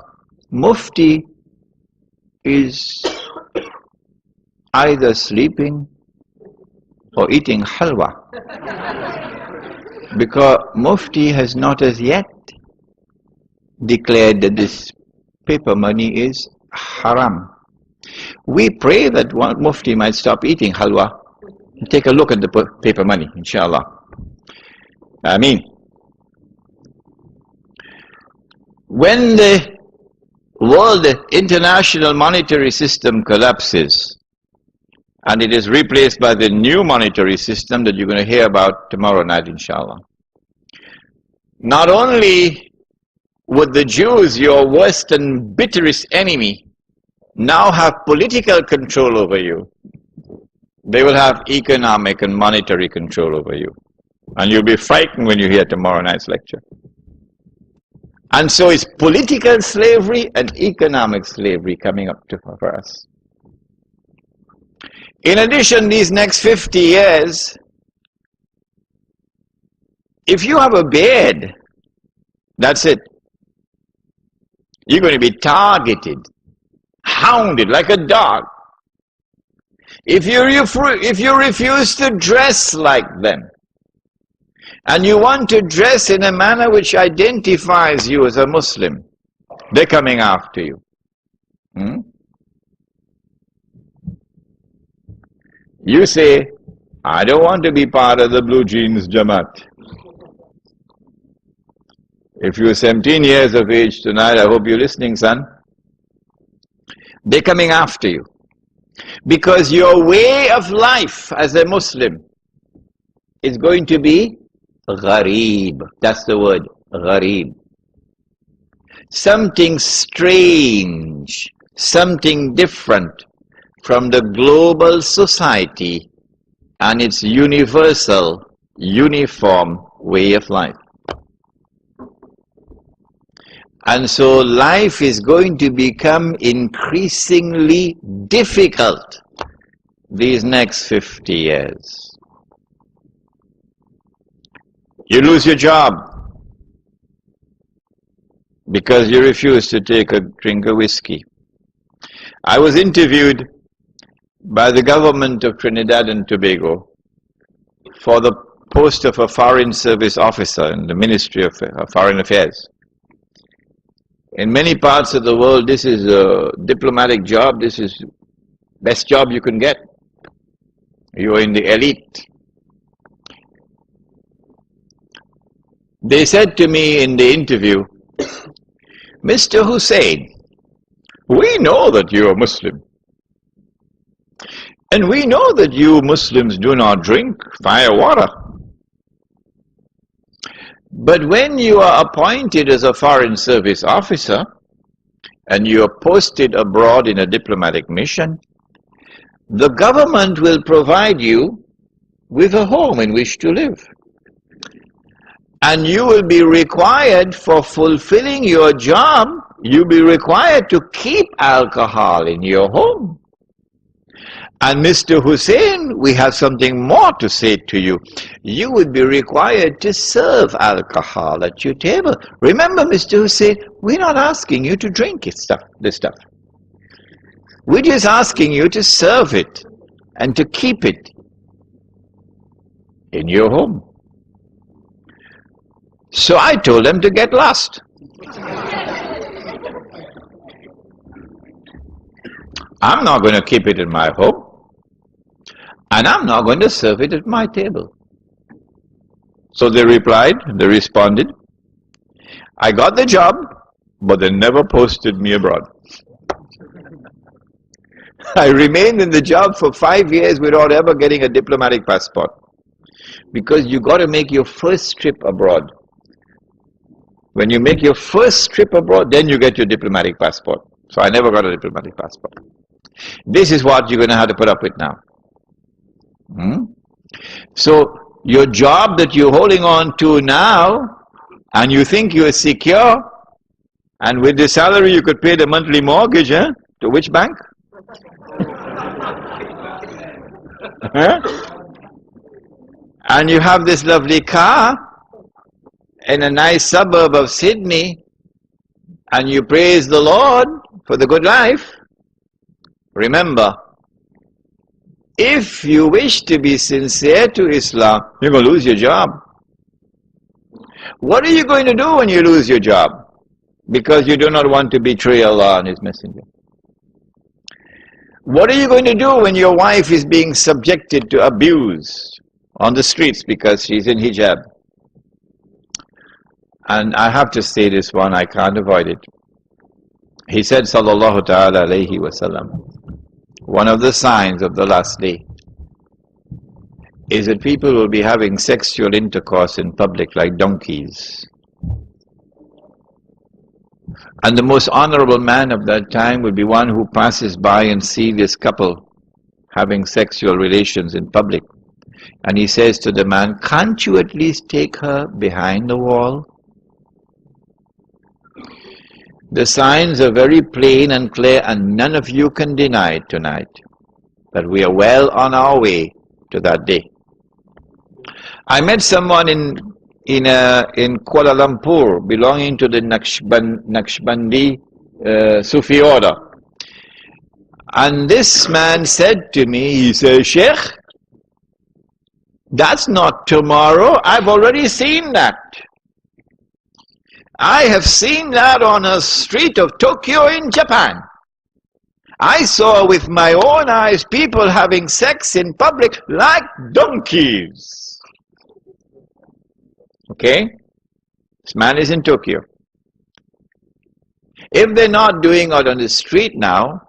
S1: Mufti is either sleeping or eating halwa, because Mufti has not as yet declared that this paper money is haram. We pray that one Mufti might stop eating halwa. Take a look at the paper money, inshallah. Ameen. When the world international monetary system collapses, and it is replaced by the new monetary system that you're going to hear about tomorrow night, inshallah. Not only would the Jews, your worst and bitterest enemy, now have political control over you, they will have economic and monetary control over you. And you'll be frightened when you hear tomorrow night's lecture. And so it's political slavery and economic slavery coming up for us. In addition, these next 50 years, if you have a beard, that's it. You're going to be targeted, hounded like a dog. If you refuse to dress like them, and you want to dress in a manner which identifies you as a Muslim, they're coming after you. You say, I don't want to be part of the blue jeans Jamaat. If you're 17 years of age tonight, I hope you're listening, son. They're coming after you. Because your way of life as a Muslim is going to be ghareeb. That's the word, ghareeb. Something strange, something different from the global society and its universal, uniform way of life. And so life is going to become increasingly difficult these next 50 years. You lose your job because you refuse to take a drink of whiskey. I was interviewed by the government of Trinidad and Tobago for the post of a foreign service officer in the Ministry of Foreign Affairs. In many parts of the world, this is a diplomatic job. This is the best job you can get. You are in the elite. They said to me in the interview, Mr. Hosein, we know that you are Muslim. And we know that you Muslims do not drink fire water. But when you are appointed as a foreign service officer and you are posted abroad in a diplomatic mission, the government will provide you with a home in which to live. And you will be required, for fulfilling your job, you'll be required to keep alcohol in your home. And Mr. Hosein, we have something more to say to you. You would be required to serve alcohol at your table. Remember, Mr. Hosein, we're not asking you to drink this stuff. We're just asking you to serve it and to keep it in your home. So I told them to get lost. I'm not going to keep it in my home. And I'm not going to serve it at my table. So they responded, I got the job, but they never posted me abroad. I remained in the job for 5 years without ever getting a diplomatic passport. Because you got to make your first trip abroad. When you make your first trip abroad, then you get your diplomatic passport. So I never got a diplomatic passport. This is what you're going to have to put up with now. So your job that you're holding on to now, and you think you're secure, and with the salary you could pay the monthly mortgage, to which bank? And you have this lovely car in a nice suburb of Sydney, and you praise the Lord for the good life. Remember, if you wish to be sincere to Islam, you're going to lose your job. What are you going to do when you lose your job? Because you do not want to betray Allah and His Messenger. What are you going to do when your wife is being subjected to abuse on the streets because she's in hijab? And I have to say this one, I can't avoid it. He said, sallallahu ta'ala alayhi wa sallam, one of the signs of the last day is that people will be having sexual intercourse in public like donkeys. And the most honorable man of that time would be one who passes by and sees this couple having sexual relations in public. And he says to the man, can't you at least take her behind the wall? The signs are very plain and clear, and none of you can deny it tonight, that we are well on our way to that day. I met someone in Kuala Lumpur belonging to the Naqshbandi Sufi order. And this man said to me, he said, Sheikh, that's not tomorrow, I've already seen that. I have seen that on a street of Tokyo in Japan. I saw with my own eyes people having sex in public like donkeys. Okay? This man is in Tokyo. If they're not doing it on the street now,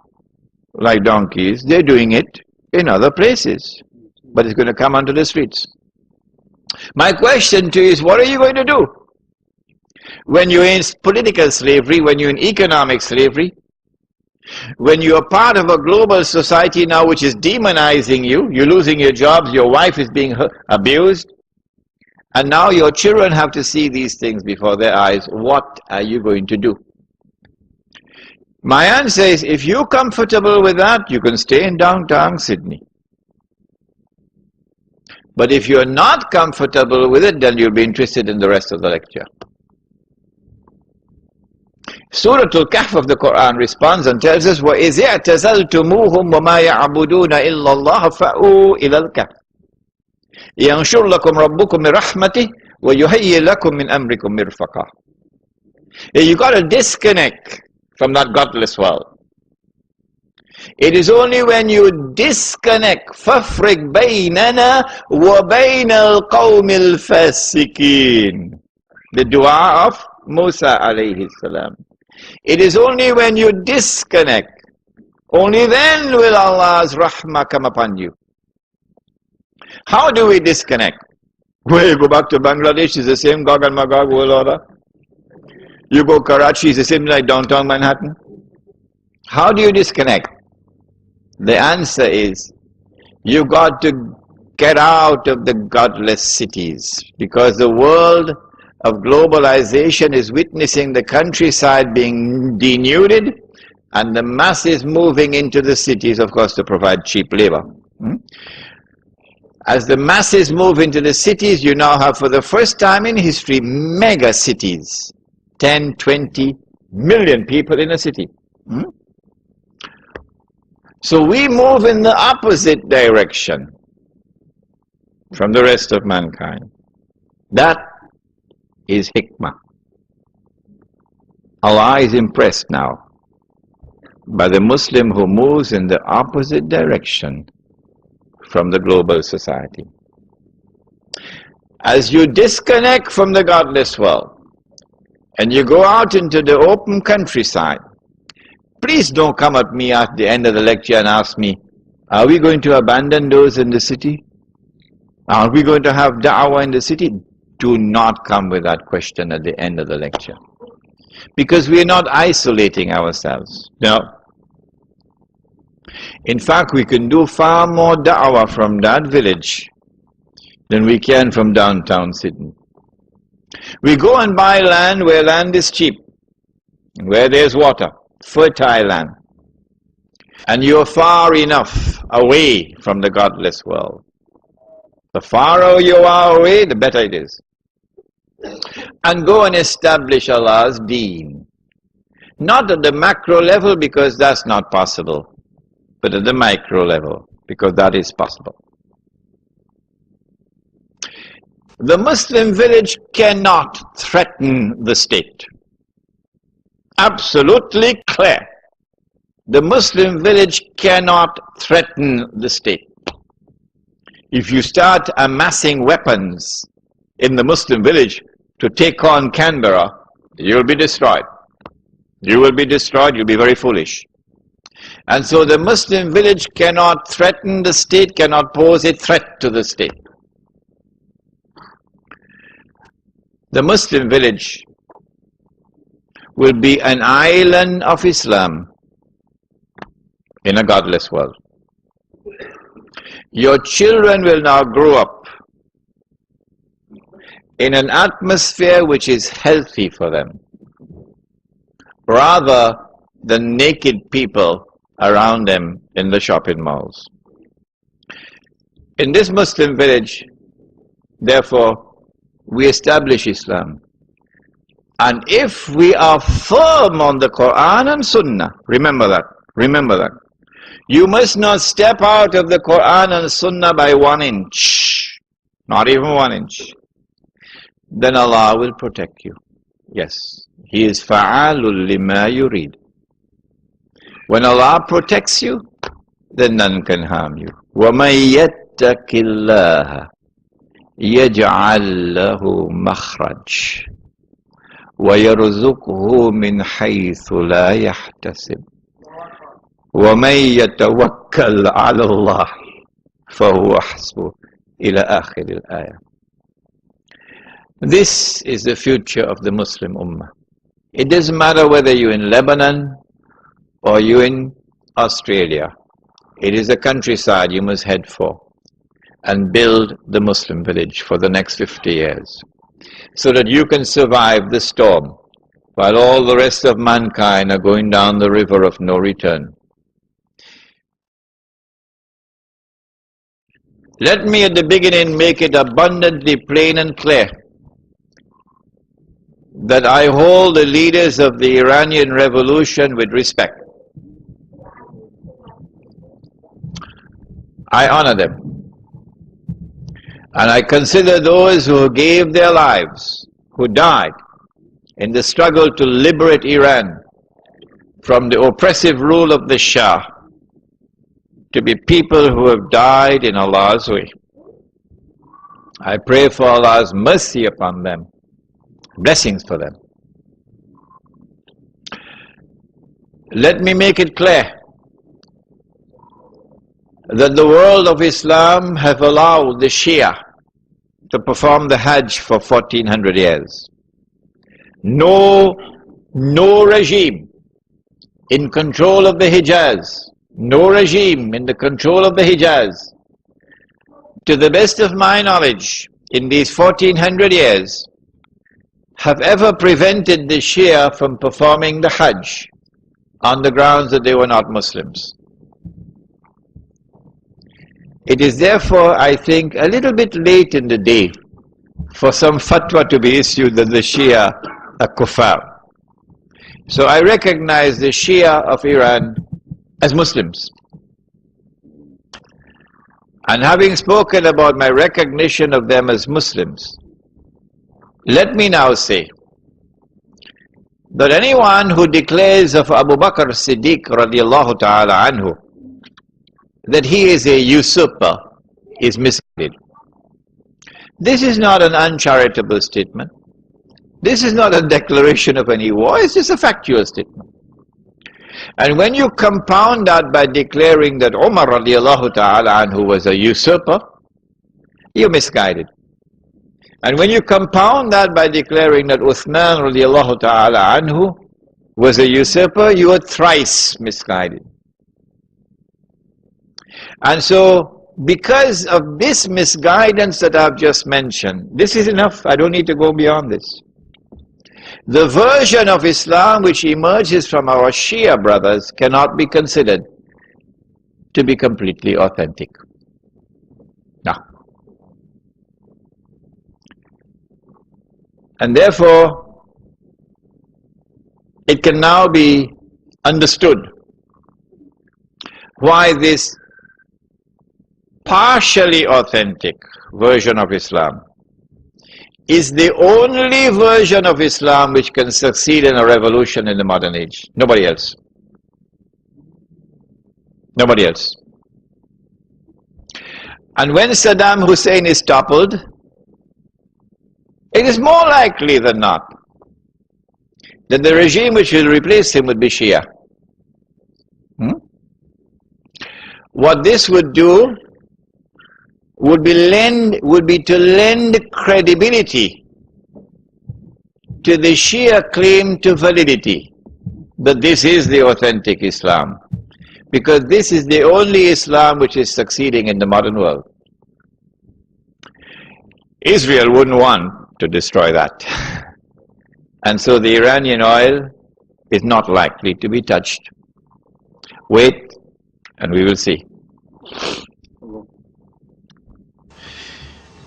S1: like donkeys, they're doing it in other places. But it's going to come onto the streets. My question to you is, what are you going to do? When you're in political slavery, when you're in economic slavery, when you're part of a global society now which is demonizing you, you're losing your jobs, your wife is being abused, and now your children have to see these things before their eyes, what are you going to do? My answer is, if you're comfortable with that, you can stay in downtown Sydney. But if you're not comfortable with it, then you'll be interested in the rest of the lecture. Surah Al-Kahf of the Quran responds and tells us, وَإِذِ اعْتَزَلْتُمُوهُمْ وَمَا يَعْبُدُونَ إِلَّا اللَّهَ فَأْوُوا إِلَى الْكَهْفِ يَنْشُرْ لَكُمْ رَبُّكُمْ مِنْ رَحْمَتِهِ وَيُهَيِّئْ لَكُمْ مِنْ أَمْرِكُمْ مِرْفَقًا. You got to disconnect from that godless world. It is only when you disconnect, فَافْرِقْ بَيْنَنَا وَبَيْنَ الْقَوْمِ الْفَاسِقِينَ, the dua of Musa alayhi salam. It is only when you disconnect, only then will Allah's rahmah come upon you. How do we disconnect? Well, you go back to Bangladesh, it's the same Gog and Magog world order. You go Karachi, it's the same like downtown Manhattan. How do you disconnect? The answer is, you got to get out of the godless cities, because the world of globalization is witnessing the countryside being denuded and the masses moving into the cities, of course, to provide cheap labor. As the masses move into the cities, you now have, for the first time in history, mega cities. 10, 20 million people in a city. So we move in the opposite direction from the rest of mankind. That is hikmah. Allah is impressed now by the Muslim who moves in the opposite direction from the global society. As you disconnect from the godless world and you go out into the open countryside, please don't come at me at the end of the lecture and ask me, are we going to abandon those in the city? Are we going to have da'wah in the city? Do not come with that question at the end of the lecture. Because we are not isolating ourselves. No. In fact, we can do far more da'wah from that village than we can from downtown Sydney. We go and buy land where land is cheap, where there's water, fertile land. And you're far enough away from the godless world. The farther you are away, the better it is. And go and establish Allah's deen. Not at the macro level, because that's not possible, but at the micro level, because that is possible. The Muslim village cannot threaten the state. Absolutely clear. the Muslim village cannot threaten the state. If you start amassing weapons in the Muslim village to take on Canberra, you'll be destroyed. You will be destroyed, you'll be very foolish. And so the Muslim village cannot threaten the state, cannot pose a threat to the state. The Muslim village will be an island of Islam in a godless world. Your children will now grow up in an atmosphere which is healthy for them, rather than naked people around them in the shopping malls. In this Muslim village, therefore, we establish Islam. And if we are firm on the Quran and Sunnah, remember that. You must not step out of the Quran and Sunnah by 1 inch, not even 1 inch. Then Allah will protect you. Yes, He is fa'alul lima yurid. When Allah protects you, then none can harm you. وَمَن يَتَّقِ اللَّهَ يَجْعَل لَّهُ مَخْرَجًا وَيَرْزُقْهُ مِنْ حَيْثُ لَا يَحْتَسِبُ وَمَن يَتَوَكَّلْ عَلَى اللَّهِ فَهُوَ حَسْبُهُ إلى آخر الآية. This is the future of the Muslim Ummah. It doesn't matter whether you're in Lebanon or you're in Australia. It is the countryside you must head for and build the Muslim village for the next 50 years so that you can survive the storm while all the rest of mankind are going down the river of no return. Let me at the beginning make it abundantly plain and clear that I hold the leaders of the Iranian Revolution with respect. I honor them. And I consider those who gave their lives, who died in the struggle to liberate Iran from the oppressive rule of the Shah, to be people who have died in Allah's way. I pray for Allah's mercy upon them, blessings for them. Let me make it clear that the world of Islam have allowed the Shia to perform the Hajj for 1400 years. No regime in control of the Hijaz, no regime in the control of the Hijaz, to the best of my knowledge, in these 1400 years, have ever prevented the Shia from performing the Hajj on the grounds that they were not Muslims. It is therefore, I think, a little bit late in the day for some fatwa to be issued that the Shia are kuffar. So I recognize the Shia of Iran as Muslims. And having spoken about my recognition of them as Muslims, let me now say that anyone who declares of Abu Bakr Siddiq radiallahu ta'ala anhu that he is a usurper is misguided. This is not an uncharitable statement. This is not a declaration of any war, it's just a factual statement. And when you compound that by declaring that Umar radiallahu ta'ala anhu was a usurper, you're misguided. And when you compound that by declaring that Uthman radiallahu ta'ala anhu was a usurper, you are thrice misguided. And so, because of this misguidance that I've just mentioned, this is enough, I don't need to go beyond this. The version of Islam which emerges from our Shia brothers cannot be considered to be completely authentic. No. And therefore, it can now be understood why this partially authentic version of Islam is the only version of Islam which can succeed in a revolution in the modern age. Nobody else. Nobody else. And when Saddam Hussein is toppled, it is more likely than not that the regime which will replace him would be Shia. What this would do would be to lend credibility to the Shia claim to validity, that this is the authentic Islam, because this is the only Islam which is succeeding in the modern world. Israel wouldn't want to destroy that. And so the Iranian oil is not likely to be touched. Wait, and we will see.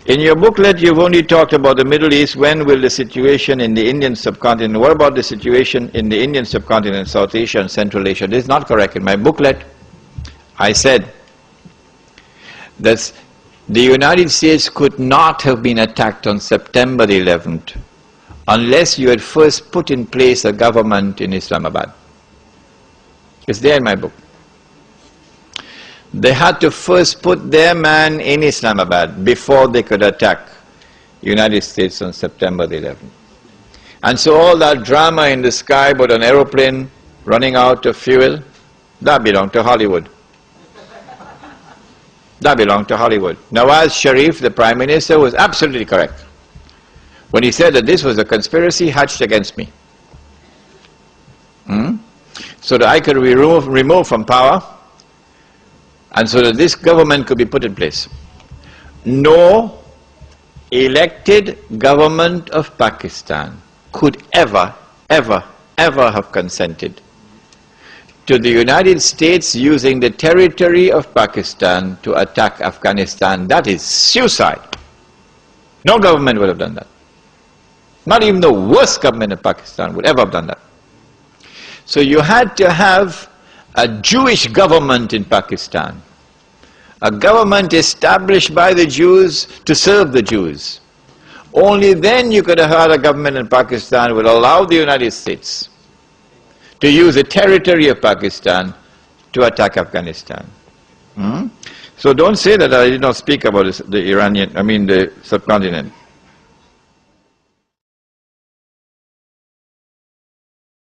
S1: In your booklet, you've only talked about the Middle East. When will the situation in the Indian subcontinent? What about the situation in the Indian subcontinent, South Asia and Central Asia? This is not correct. In my booklet, I said that the United States could not have been attacked on September the 11th unless you had first put in place a government in Islamabad. It's there in my book. They had to first put their man in Islamabad before they could attack the United States on September the 11th. And so all that drama in the sky about an aeroplane running out of fuel, that belonged to Hollywood. That belonged to Hollywood. Nawaz Sharif, the Prime Minister, was absolutely correct when he said that this was a conspiracy hatched against me. So that I could be removed from power, and so that this government could be put in place. No elected government of Pakistan could ever have consented to the United States using the territory of Pakistan to attack Afghanistan. That is suicide. No government would have done that. Not even the worst government of Pakistan would ever have done that. So you had to have a Jewish government in Pakistan, a government established by the Jews to serve the Jews. Only then you could have had a government in Pakistan that would allow the United States to use the territory of Pakistan to attack Afghanistan. So don't say that I did not speak about the subcontinent.